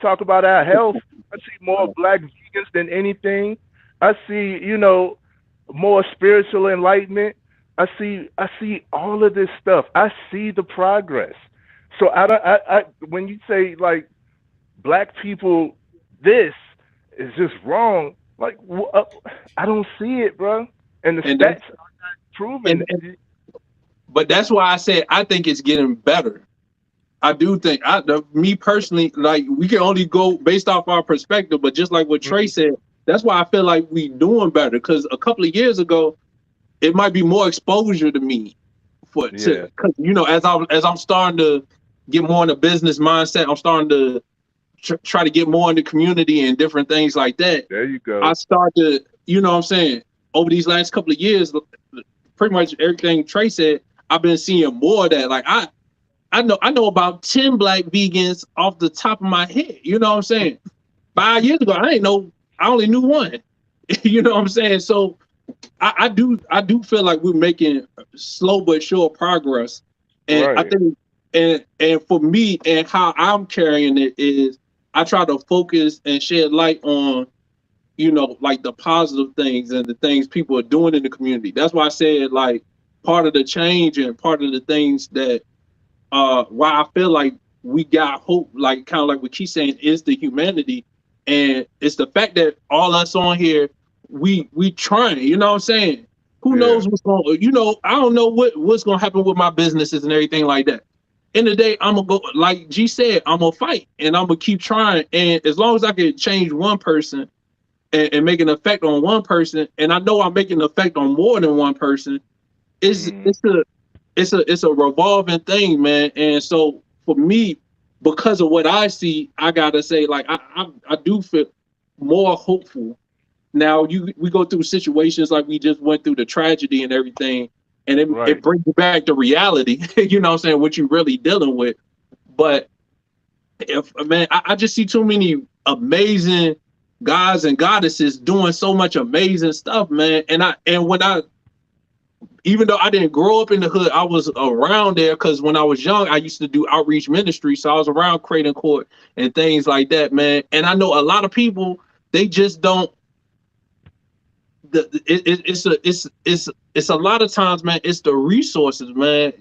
talk about our health. I see more black vegans than anything. I see, more spiritual enlightenment. I see all of this stuff. I see the progress. So when you say like black people, this is just wrong. Like I don't see it, bro. And the stats are not proving. But that's why I said I think it's getting better. I do think me personally, like we can only go based off our perspective. But just like what Trey said, that's why I feel like we doing better. Because a couple of years ago, it might be more exposure to me because as I'm starting to get more in the business mindset, I'm starting to try to get more in the community and different things like that. There you go. I start to, what I'm saying, over these last couple of years, pretty much everything Trey said, I've been seeing more of that. Like I know about 10 black vegans off the top of my head. You know what I'm saying? 5 years ago, I only knew one. You know what I'm saying? So I do feel like we're making slow but sure progress. And right. I think and for me and how I'm carrying it is I try to focus and shed light on, like the positive things and the things people are doing in the community. That's why I said like part of the change and part of the things that why I feel like we got hope, like kind of like what Keith's saying, is the humanity, and it's the fact that all us on here, we trying. You know what I'm saying? Who knows what's going? I don't know what's going to happen with my businesses and everything like that. In the day, I'm gonna go, like G said, I'm gonna fight and I'm gonna keep trying. And as long as I can change one person and make an effect on one person, and I know I'm making an effect on more than one person, it's a revolving thing, man. And so for me, because of what I see, I gotta say, like I do feel more hopeful. Now we go through situations like we just went through, the tragedy and everything, and it brings you back to reality. You know what I'm saying? What you're really dealing with. But I just see too many amazing guys and goddesses doing so much amazing stuff, man. And when even though I didn't grow up in the hood, I was around there, because when I was young, I used to do outreach ministry. So I was around Creighton Court and things like that, man. And I know a lot of people, they just don't. It's a lot of times, man, it's the resources, man.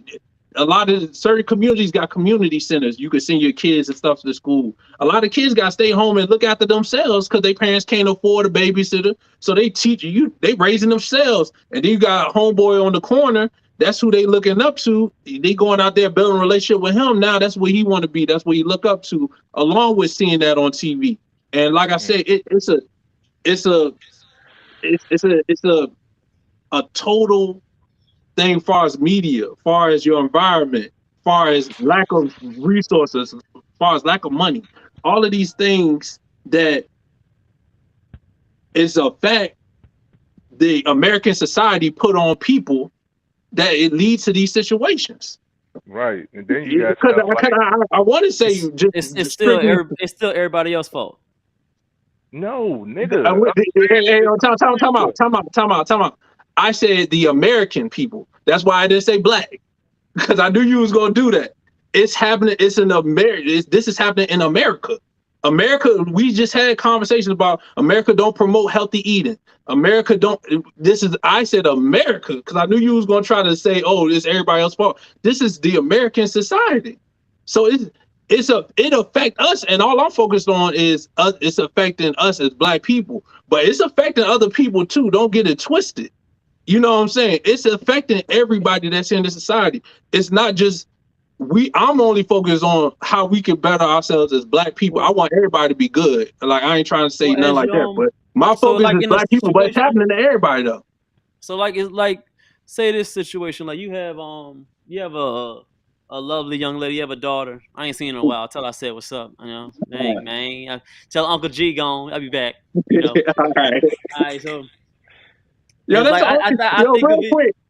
A lot of certain communities got community centers. You can send your kids and stuff to school. A lot of kids got to stay home and look after themselves because their parents can't afford a babysitter. So they teach you, they raising themselves. And then you got a homeboy on the corner. That's who they looking up to. They going out there building a relationship with him. Now that's what he want to be. That's what he look up to, along with seeing that on TV. And like I said, it's a total thing, far as media, far as your environment, far as lack of resources, far as lack of money, all of these things that is a fact the American society put on people, that it leads to these situations. Right. And then you got I want to say it's still everybody else's fault. No, nigga. Time out. I said the American people. That's why I didn't say black, because I knew you was gonna do that. It's happening. It's in America. This is happening in America. America. We just had conversations about America don't promote healthy eating. America don't. I said America because I knew you was gonna try to say, oh, it's everybody else's fault. This is the American society. So it affects us, and all I'm focused on is it's affecting us as black people, but it's affecting other people too. Don't get it twisted. You know what I'm saying? It's affecting everybody that's in the society. It's not just I'm only focused on how we can better ourselves as black people. I want everybody to be good. Like, I ain't trying to say nothing like that, but my focus is black people, but it's happening to everybody though. So like, it's like, say this situation, like you have a lovely young lady, you have a daughter. I ain't seen her in a while. Tell her I said what's up. Dang, man. Tell Uncle G gone. I'll be back. All right. So. Yo, that's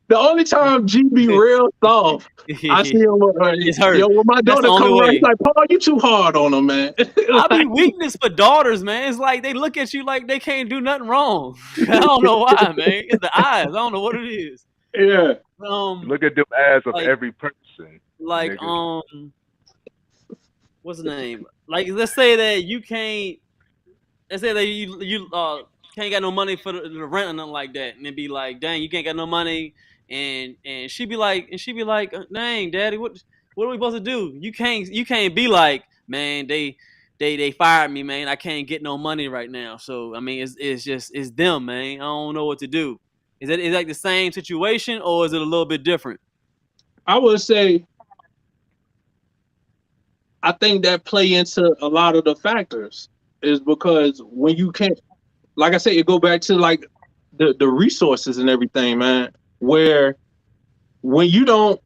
the only time G be real soft. I see him. It's hurt. Yo, when my daughter come around, he's like, Paul, you too hard on him, man. I be weakness for daughters, man. It's like they look at you like they can't do nothing wrong. I don't know why, man. It's the eyes. I don't know what it is. Yeah. Look at the eyes of every person. Like, what's the name? Like, let's say that you can't. Let's say that you can't get no money for the rent or nothing like that, and it'd be like, dang, you can't get no money, and she'd be like, dang, daddy, what are we supposed to do? You can't be like, man, they fired me, man, I can't get no money right now. So I mean, it's them, man. I don't know what to do. Is that like the same situation, or is it a little bit different? I would say, I think that play into a lot of the factors is because when you can't. Like I said, it go back to like the resources and everything, man. Where when you don't,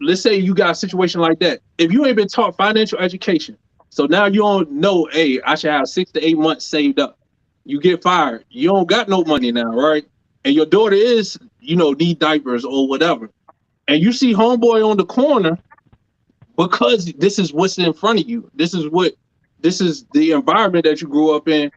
let's say you got a situation like that, if you ain't been taught financial education, so now you don't know, hey, I should have 6 to 8 months saved up. You get fired, you don't got no money now, right? And your daughter is, need diapers or whatever, and you see homeboy on the corner, because this is what's in front of you. This is the environment that you grew up in,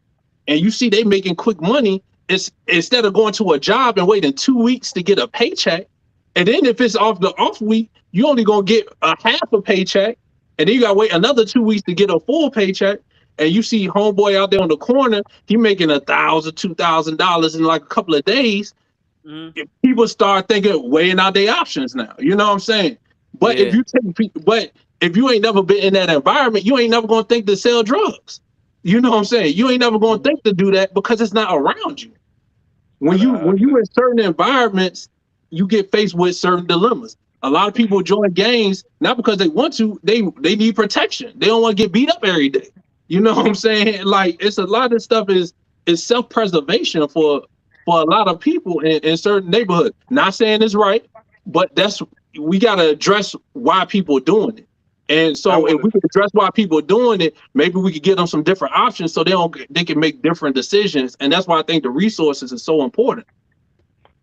and you see they making quick money. It's instead of going to a job and waiting 2 weeks to get a paycheck, and then if it's off the off week, you only gonna get a half a paycheck, and then you gotta wait another 2 weeks to get a full paycheck. And you see homeboy out there on the corner, he making $1,000, $2,000 in like a couple of days. Mhm. People start thinking, weighing out their options now. You know what I'm saying? But Yeah. if you ain't never been in that environment, you ain't never gonna think to sell drugs. You know what I'm saying? You ain't never gonna think to do that because it's not around you. When you in certain environments, you get faced with certain dilemmas. A lot of people join gangs not because they want to, they need protection. They don't want to get beat up every day. You know what I'm saying? Like, it's a lot of stuff is self-preservation for a lot of people in certain neighborhoods. Not saying it's right, but we gotta address why people are doing it. And so if we can address why people are doing it, maybe we could give them some different options so they can make different decisions. And that's why I think the resources is so important.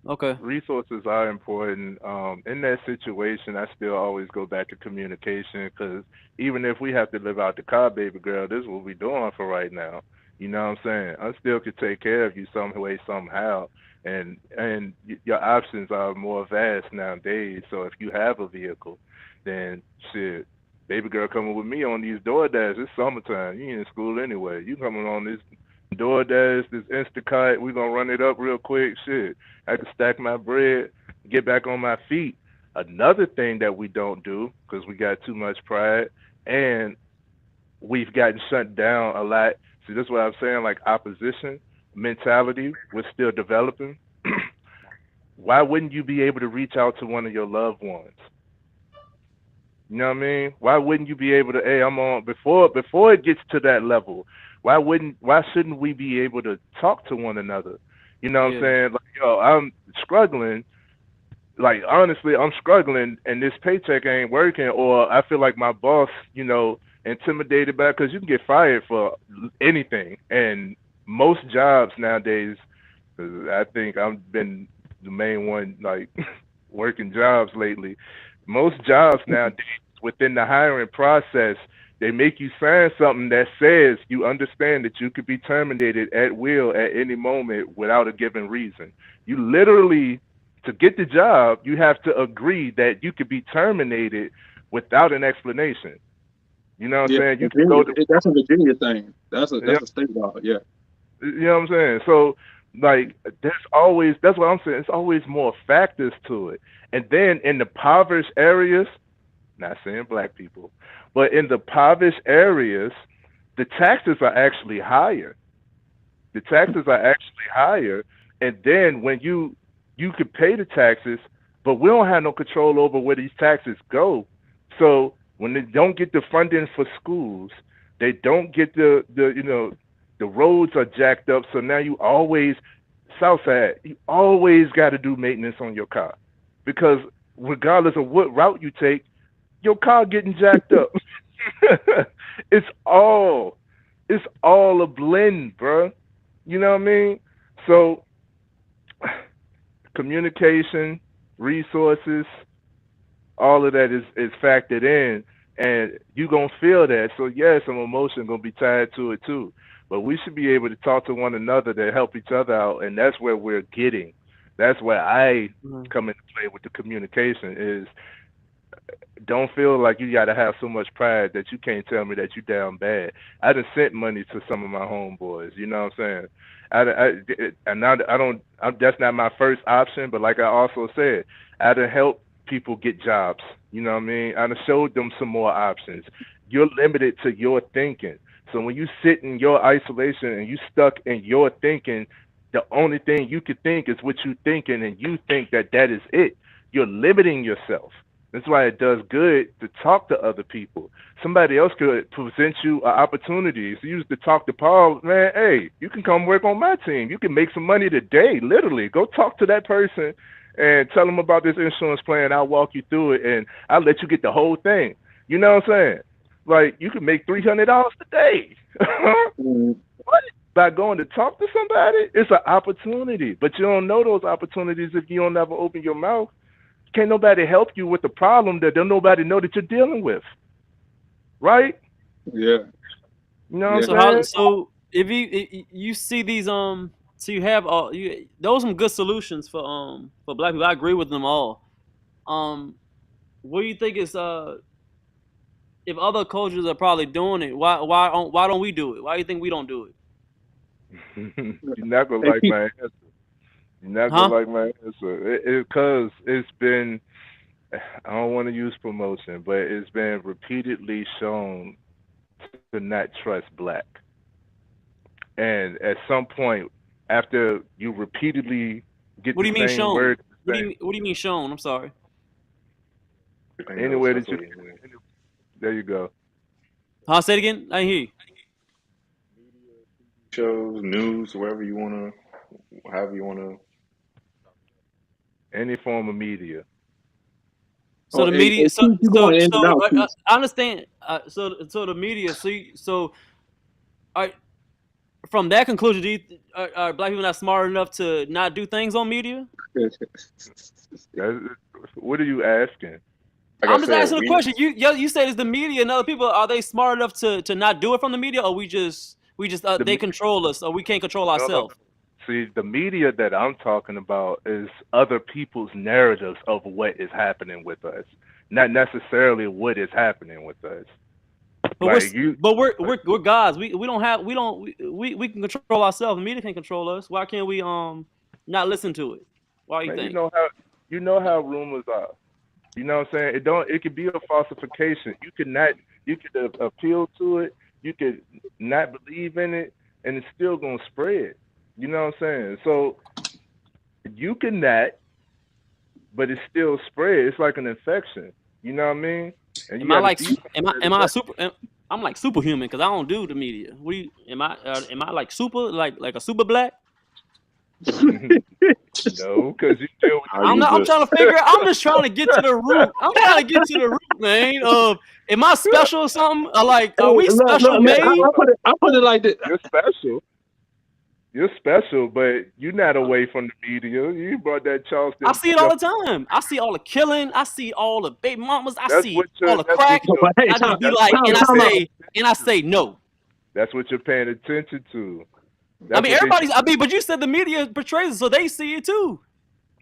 Okay. Resources are important. In that situation, I still always go back to communication, because even if we have to live out the car, baby girl, this is what we're doing for right now. You know what I'm saying? I still could take care of you some way, somehow, and your options are more vast nowadays. So if you have a vehicle, then shit, baby girl coming with me on these DoorDash. It's summertime. You in school anyway. You coming on this DoorDash, this Instacart. We gonna run it up real quick. Shit, I can stack my bread, get back on my feet. Another thing that we don't do because we got too much pride and we've gotten shut down a lot. See, this is what I'm saying. Like, opposition mentality, we're still developing. Why wouldn't you be able to reach out to one of your loved ones? You know what I mean? Why wouldn't you be able to, hey, I'm on, before it gets to that level, why shouldn't we be able to talk to one another? You know what I'm saying? Like, yo, I'm struggling. Like, honestly, I'm struggling and this paycheck ain't working, or I feel like my boss, intimidated by, because you can get fired for anything. And most jobs nowadays, 'cause I think I've been the main one, like, working jobs lately. Most jobs nowadays, within the hiring process, they make you sign something that says you understand that you could be terminated at will at any moment without a given reason. You literally, to get the job, you have to agree that you could be terminated without an explanation. You know what I'm saying? You can go to, that's a Virginia thing. That's a state law. Yeah. you know what I'm saying? So, like, that's what I'm saying. It's always more factors to it. And then in the impoverished areas, not saying black people, but in the impoverished areas, the taxes are actually higher. The taxes are actually higher. And then when you could pay the taxes, but we don't have no control over where these taxes go. So when they don't get the funding for schools, they don't get the roads are jacked up. So now you always, Southside, you always got to do maintenance on your car, because regardless of what route you take, your car getting jacked up. It's all a blend, bro. You know what I mean? So communication, resources, all of that is factored in, and you gonna feel that. So yeah, some emotion gonna be tied to it too. But we should be able to talk to one another to help each other out, and that's where we're getting. That's where I come into play with the communication is, don't feel like you got to have so much pride that you can't tell me that you down bad. I done sent money to some of my homeboys. You know what I'm saying? That's not my first option, but like I also said, I done helped people get jobs. You know what I mean? I done showed them some more options. You're limited to your thinking. So when you sit in your isolation and you stuck in your thinking, the only thing you could think is what you thinking, and you think that is it. You're limiting yourself. That's why it does good to talk to other people. Somebody else could present you an opportunity. So you used to talk to Paul, man, hey, you can come work on my team. You can make some money today, literally. Go talk to that person and tell them about this insurance plan. I'll walk you through it, and I'll let you get the whole thing. You know what I'm saying? Like, you can make $300 today. What? By going to talk to somebody? It's an opportunity. But you don't know those opportunities if you don't ever open your mouth. Can't nobody help you with the problem that don't nobody know that you're dealing with, right? Yeah. You know what I'm saying? So if you see these so you have those are some good solutions for black people. I agree with them all. What do you think is if other cultures are probably doing it, why don't we do it? Why do you think we don't do it? You're not gonna Hey, like my answer. You're not gonna Huh? like my answer. Because it's been. I don't want to use promotion, but it's been repeatedly shown to not trust black. And at some point, after you repeatedly get What the do you mean same shown? word, What do you mean shown? I'm sorry. Everything else, anywhere that's that you, what you mean. there you go. Huh? Say it again. I didn't hear you. Shows, news, wherever you wanna, however you wanna. Any form of media. So the hey, media. So Keith, you so going in and so out, Keith. I understand. So the media. So from that conclusion, are black people not smart enough to not do things on media? What are you asking? Like I I'm just said, asking a question. You said it's the media and other people. Are they smart enough to not do it from the media, or we just The they me- control us, or we can't control no, ourselves? see, the media that I'm talking about is other people's narratives of what is happening with us, not necessarily what is happening with us. But Like you, we're gods. We can control ourselves. The media can control us. Why can't we not listen to it? Why do you man, think? you know how rumors are. You know what I'm saying? It could be a falsification. You could appeal to it. You could not believe in it, and it's still gonna spread. You know what I'm saying? So you can not, but it still spread. It's like an infection. You know what I mean? And you Am I got to like defend am I a that super? I'm like superhuman because I don't do the media. Am I like super like a super black? infection. No, because you deal with are I'm you not. I'm trying just to figure. I'm just trying to get to the root. I'm trying to get to the root, man. Am I special or something? Or like, Hey, are we look, special man, made? I put it like this. you're special. You're special, but you're not away from the media. You brought that I Charleston. see it all the time. I see all the killing. I see all the baby mamas. I That's see what all you're. the That's what crack. you're. But hey, I just be That's like, what you're time out. paying and I attention say to. no. That's what you're paying attention to. I That's mean, what they. everybody's. I mean, but you said the media portrays it, so they see it too.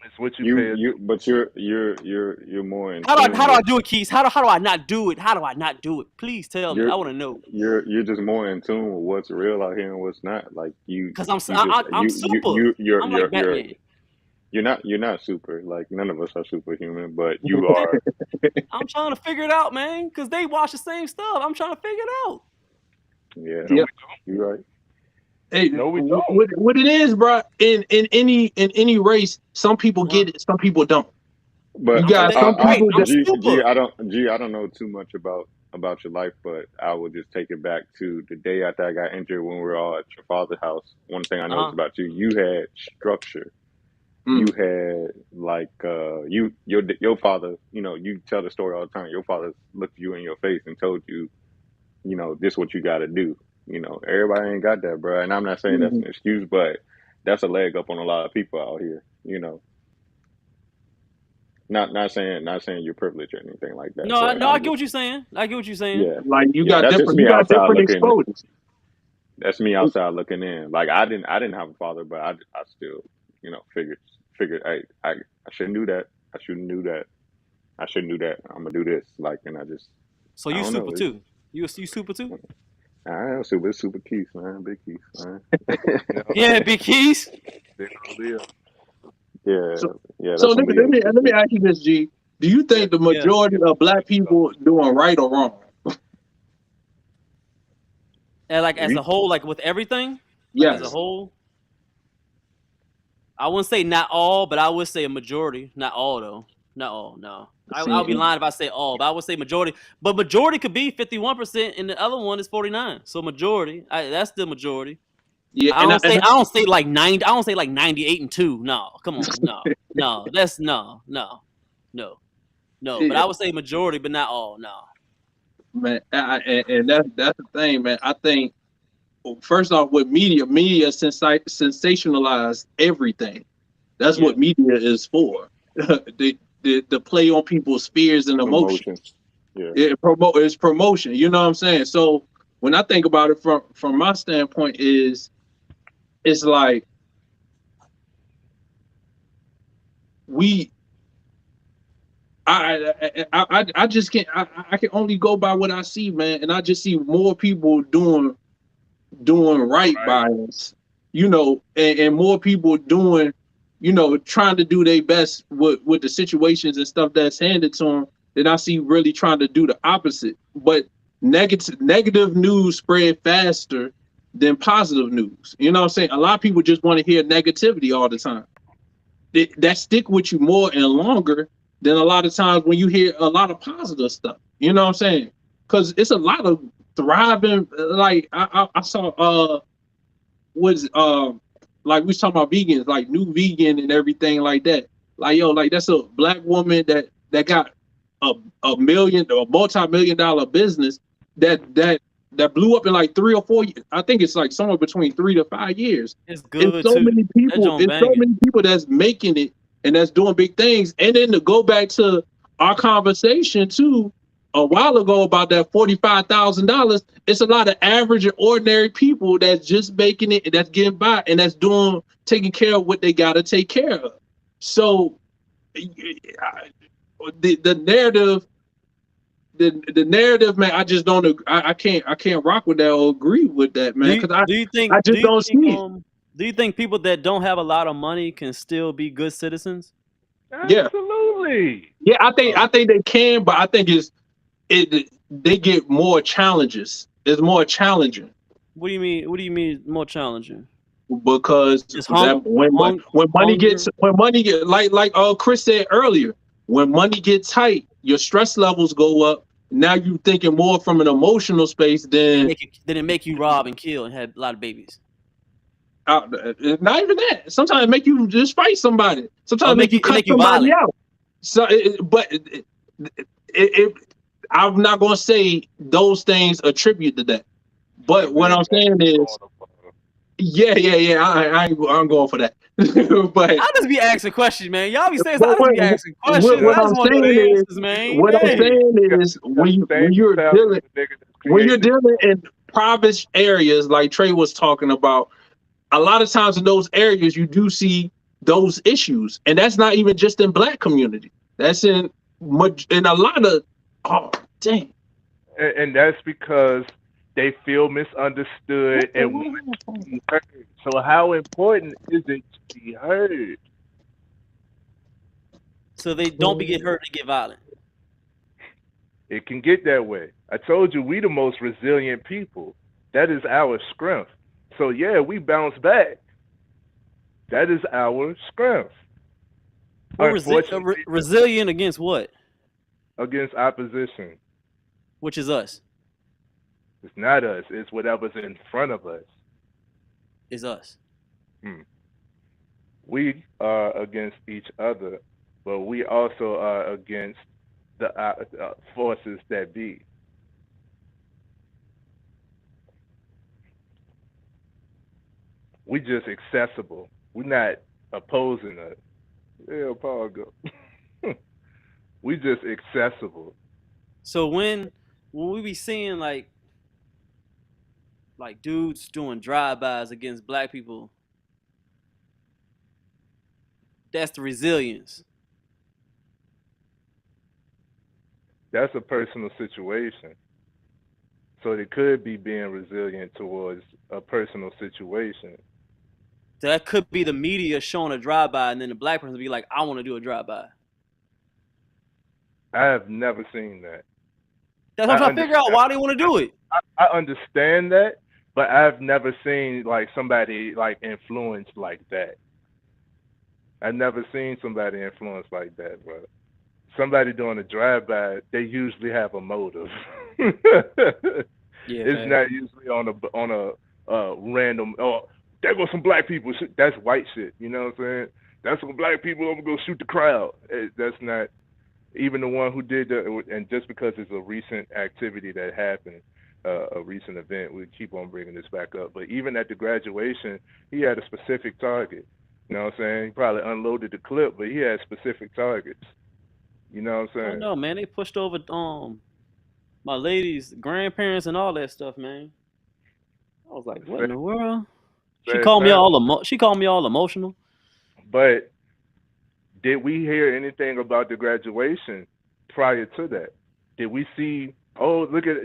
It's what you pay attention. but you're more in How tune do I with. do it, Keys? How do I not do it? How do I not do it? Please tell me. You're I want to know. you're just more in tune with what's real out here and what's not. Like Cause you just I'm super. I'm like Batman. you're not super. Like none of us are superhuman, but you are. I'm trying to figure it out, man. Cause they watch the same stuff. I'm trying to figure it out. Yeah, No, Yeah. you're right. Hey, no, we don't. what it is, bro? In any race, some people get it, some people don't. But You got some Right. people I'm that super. I don't know too much about your life, but I will just take it back to the day after I got injured when we were all at your father's house. One thing I noticed Uh-huh. about you, you had structure. Mm. You had like your father. You know, you tell the story all the time. Your father looked you in your face and told you, you know, this what you got to do. You know, everybody ain't got that, bro. And I'm not saying that's Mhm. an excuse, but that's a leg up on a lot of people out here. You know, not saying you're privileged or anything like that, No, but no, I I'm get what just you're saying. I get what you're saying. yeah, Like yeah. That's just you me got outside different looking. exposures. That's me outside looking in. Like I didn't have a father, but I still, you know, figured, hey, I shouldn't do that. I shouldn't do that. I shouldn't do that. I'm gonna do this. Like, and So I you don't super know. It's, too. You super too? I am super Keith, man, big Keith, man. You know, Yeah, big keys. they're gonna live. Yeah, So, yeah, so that's some Leo let shit me too. ask you this, G. Do you Yeah, think the Yeah. majority of black people doing right or wrong? And like as We, a whole, like with everything, like as a Yes. whole, I wouldn't say not all, but I would say a majority. Not all though. Not all. No. I'll be See, lying if I say all, but I would say majority. But majority could be 51%, and the other one is 49. So majority, that's the majority. yeah, I don't say I don't say like 90. I don't say like 98 and 2. No, come on, no. That's no. But I would say majority, but not all. No. man, and that's the thing, man. I think first off, with media sensationalize everything. That's Yeah. what media is for. the play on people's fears and emotions. promotion. Yeah, It's promotion. You know what I'm saying? So when I think about it from my standpoint, it's like I just can't. I can only go by what I see, man, and I just see more people doing right by us, and more people doing, trying to do their best with the situations and stuff that's handed to them. Then I see really trying to do the opposite. But negative news spread faster than positive news. You know what I'm saying? A lot of people just want to hear negativity all the time. That stick with you more and longer than a lot of times when you hear a lot of positive stuff. You know what I'm saying? Because it's a lot of thriving. Like I saw like we was talking about vegans, like New Vegan and everything like that. Like, yo, like that's a black woman that got a multi-million-dollar business that blew up in like 3 or 4 years. I think it's like somewhere between 3 to 5 years. It's good It's so too. many people. It's so many people that's making it and that's doing big things. And then to go back to our conversation too a while ago about that $45,000, it's a lot of average and ordinary people that's just making it and that's getting by and that's taking care of what they gotta take care of. So the narrative. The narrative, man, I just don't. I can't rock with that or agree with that, man. Because Do you think? I just don't see it. Do you think people that don't have a lot of money can still be good citizens? Yeah, Absolutely. yeah. I think they can, but I think they get more challenges. It's more challenging What do you mean? What do you mean more challenging? because Just when money gets like Chris said earlier, when money gets tight, your stress levels go up. Now you thinking more from an emotional space than it make you rob and kill and have a lot of babies. not even that. Sometimes it make you just fight somebody. Sometimes Or make you cut somebody out. So, I'm not gonna say those things attribute to that. But what I'm saying is, yeah. I'm going for that. But I just be asking questions, man. Y'all be saying I just be asking questions. what I I'm just want to know saying the is, answers, man. what I'm Hey. saying is, when you're dealing in private areas like Trey was talking about, a lot of times in those areas you do see those issues, and that's not even just in Black community. That's in a lot of dang. And that's because they feel misunderstood and want to be heard. So how important is it to be heard? So they don't get hurt, they get violent. It can get that way. I told you we the most resilient people. That is our strength. So yeah, we bounce back. That is our strength. We're resilient against what? Against opposition. Which is us. It's not us. It's whatever's in front of us. Is us. We are against each other, but we also are against the forces that be. We just accessible. We're not opposing us. Yeah, Paul go. We just accessible. So when we be seeing like dudes doing drive-bys against Black people, that's the resilience. That's a personal situation. So it could be being resilient towards a personal situation. So that could be the media showing a drive-by, and then the Black person be like, I want to do a drive-by. I have never seen that. That's what I'm trying to figure out why they want to do it. I understand that, but I've never seen like somebody like influenced like that. I've never seen somebody influenced like that, bro. Somebody doing a drive-by, they usually have a motive. It's not usually on a random. Oh, there go some Black people. That's white shit. You know what I'm saying? That's some Black people. I'm gonna go shoot the crowd. That's not. Even the one who did that, and just because it's a recent activity that happened, a recent event, we keep on bringing this back up. But even at the graduation, he had a specific target. You know what I'm saying? He probably unloaded the clip, but he had specific targets. You know what I'm saying? I know, man. They pushed over my lady's grandparents and all that stuff, man. I was like, what in the world? She called me all emotional. But did we hear anything about the graduation prior to that? Did we see, oh, look at,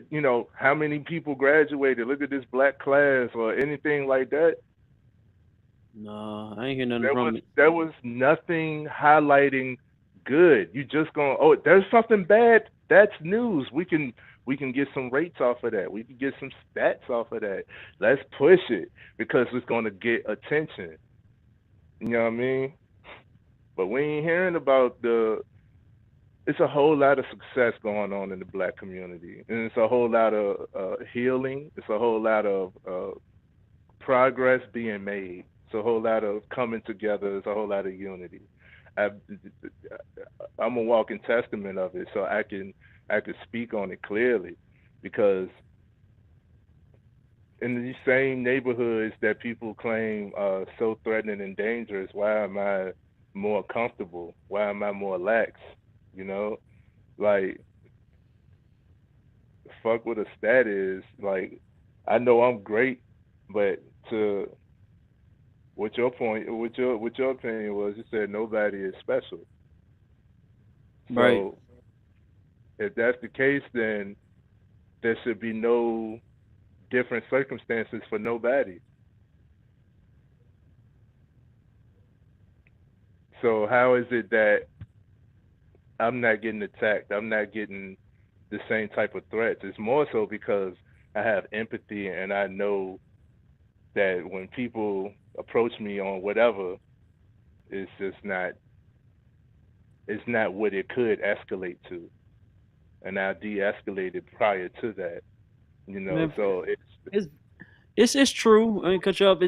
how many people graduated? Look at this black class or anything like that? No, I ain't hear nothing There was from it. there was nothing highlighting good. You just going, oh, there's something bad. That's news. We can get some rates off of that. We can get some stats off of that. Let's push it because it's going to get attention. You know what I mean? But we ain't hearing about it's a whole lot of success going on in the black community, and it's a whole lot of healing. It's a whole lot of progress being made. It's a whole lot of coming together. It's a whole lot of unity. I, I'm a walking testament of it, so I can speak on it clearly, because in these same neighborhoods that people claim are so threatening and dangerous, why am I more comfortable? Why am I more lax? You know, like, fuck what a stat is. Like, I know I'm great, but to what your point, what your opinion was, you said nobody is special. Right. So if that's the case, then there should be no different circumstances for nobody. So how is it that I'm not getting attacked? I'm not getting the same type of threats. It's more so because I have empathy and I know that when people approach me on whatever, it's just not it's not what it could escalate to. And I de-escalated prior to that. Man, So it's it's true. I mean, cut you up.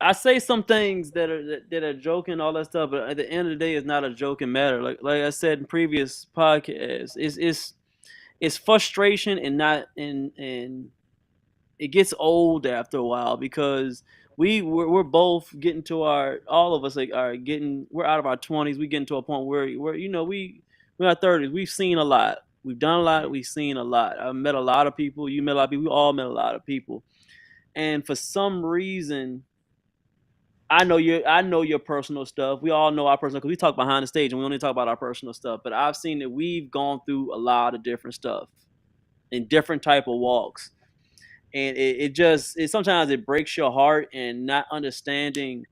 I say some things that are joking, all that stuff, but at the end of the day, it's not a joking matter. Like I said in previous podcasts, it's frustration and not and it gets old after a while because we're both getting to our all of us like are getting we're out of our 20s. We getting to a point where we're in our 30s. We've seen a lot. We've done a lot. We've seen a lot. I've met a lot of people. You met a lot of people. We all met a lot of people. And for some reason, I know your personal stuff. We all know our personal because we talk behind the stage and we only talk about our personal stuff. But I've seen that we've gone through a lot of different stuff in different type of walks. And it sometimes it breaks your heart and not understanding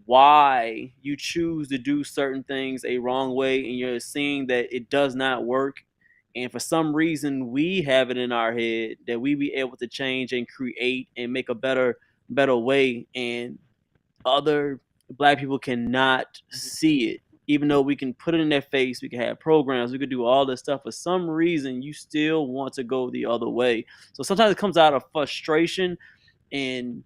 why you choose to do certain things a wrong way and you're seeing that it does not work. And for some reason we have it in our head that we be able to change and create and make a better way, and other black people cannot see it. Even though we can put it in their face, we can have programs, we could do all this stuff. For some reason, you still want to go the other way. So sometimes it comes out of frustration and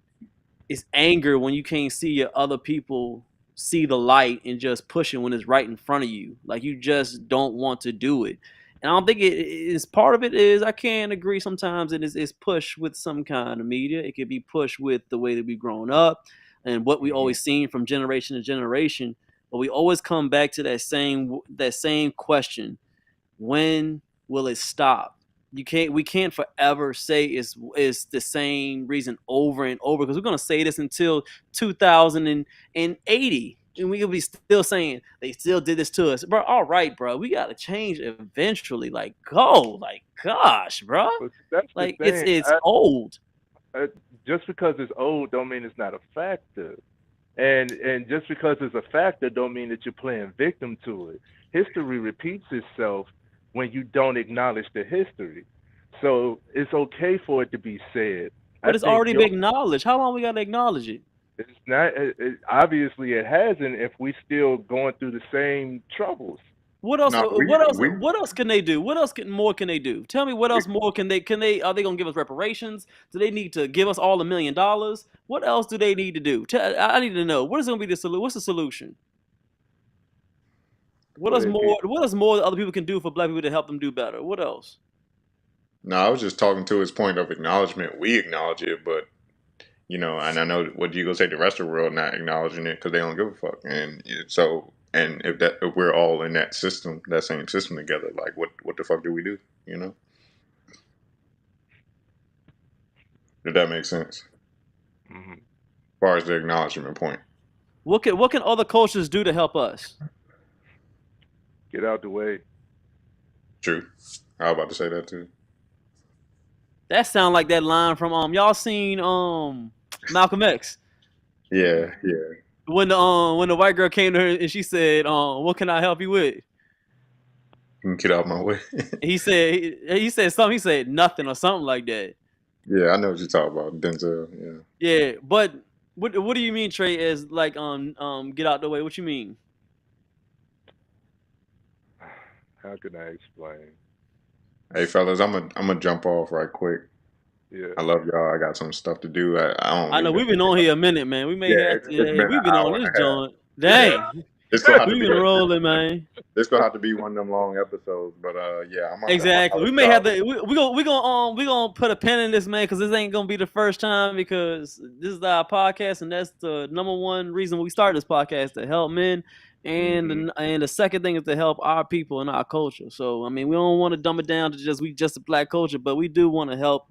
it's anger when you can't see your other people see the light and just pushing when it's right in front of you. Like you just don't want to do it. And I don't think it is part of it is I can agree sometimes it is pushed with some kind of media. It could be pushed with the way that we've grown up and what we mhm. always seen from generation to generation. But we always come back to that same question: when will it stop? We can't forever say it's the same reason over and over because we're gonna say this until 2080 and we'll be still saying they still did this to us, bro. All right, bro, we gotta change eventually. Like, go, like, gosh, bro, But that's the like it's thing. it's old. I, just because it's old don't mean it's not a factor. And just because it's a factor don't mean that you're playing victim to it. History repeats itself when you don't acknowledge the history. So it's okay for it to be said. I But it's think already your been acknowledged. How long we gotta acknowledge it? it's not obviously it hasn't if we still going through the same troubles. What else? No, What else? we What else can they do? What else more can they do? Tell me what else more can they? Can they? Are they gonna give us reparations? Do they need to give us all $1 million? What else do they need to do? I need to know. What is gonna be the solution? What's the solution? What else would be. more? What else more that other people can do for black people to help them do better? What else? No, I was just talking to his point of acknowledgement. We acknowledge it, but and I know what you gonna say. The rest of the world not acknowledging it because they don't give a fuck. And and if we're all in that system, that same system together, like what the fuck do we do? Did that make sense? Hmm. As far as the acknowledgement point. What can other cultures do to help us? Get out the way. True. I was about to say that too. That sound like that line from y'all seen Malcolm X Yeah, yeah. when the white girl came to her and she said what can I help you with? Get out my way. He said something. He said nothing or something like that. Yeah, I know what you're talking about. Denzel. Yeah. Yeah, but what do you mean, Trey? As like get out the way? What you mean? How can I explain? Hey fellas, I'm gonna jump off right quick. Yeah. I love y'all. I got some stuff to do. I don't I know even. we've been on here a minute, man. We may Yeah, have it's to. been an We've been on hour this and a half. joint. Yeah, Dang, it's gonna have to we've be. been rolling, man. This gonna have to be one of them long episodes. But yeah, I'm gonna Exactly. holler We at may have y'all. to. We gonna put a pin in this, man, because this ain't gonna be the first time. Because this is our podcast, and that's the number one reason we started this podcast to help men, and Hmm. and the second thing is to help our people and our culture. So I mean, we don't want to dumb it down to just a black culture, but we do want to help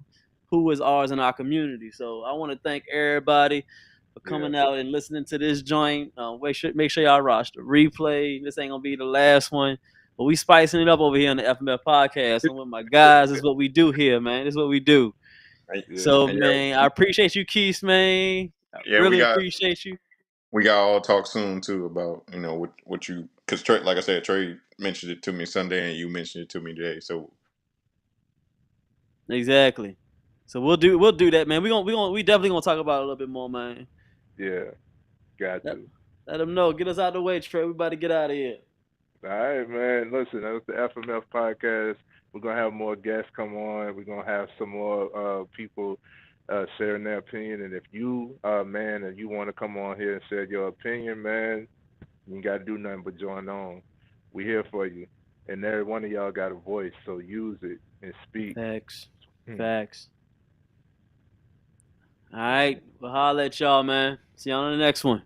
who is ours in our community. So I want to thank everybody for Yeah. coming out and listening to this joint. Make sure y'all roster replay. This ain't gonna be the last one. But we spicing it up over here on the FMF podcast. And with my guys, this is what we do here, man. This is what we do. And, Yeah. So, and man, I appreciate you, Keith, man. I yeah, really appreciate you. we got all talk soon too about what you because Trey, like I said, Trey mentioned it to me Sunday and you mentioned it to me today. So Exactly. So we'll do that, man. We definitely gonna talk about it a little bit more, man. Yeah. Got Let, to. let them know. Get us out of the way, Trey. We about to get out of here. All right, man. Listen, that was the FMF podcast. We're gonna have more guests come on. We're gonna have some more people sharing their opinion. And if you, man, and you want to come on here and share your opinion, man, you ain't gotta do nothing but join on. We here for you. And every one of y'all got a voice, so use it and speak. Facts. Facts. All right. We'll holler at y'all, man. See y'all on the next one.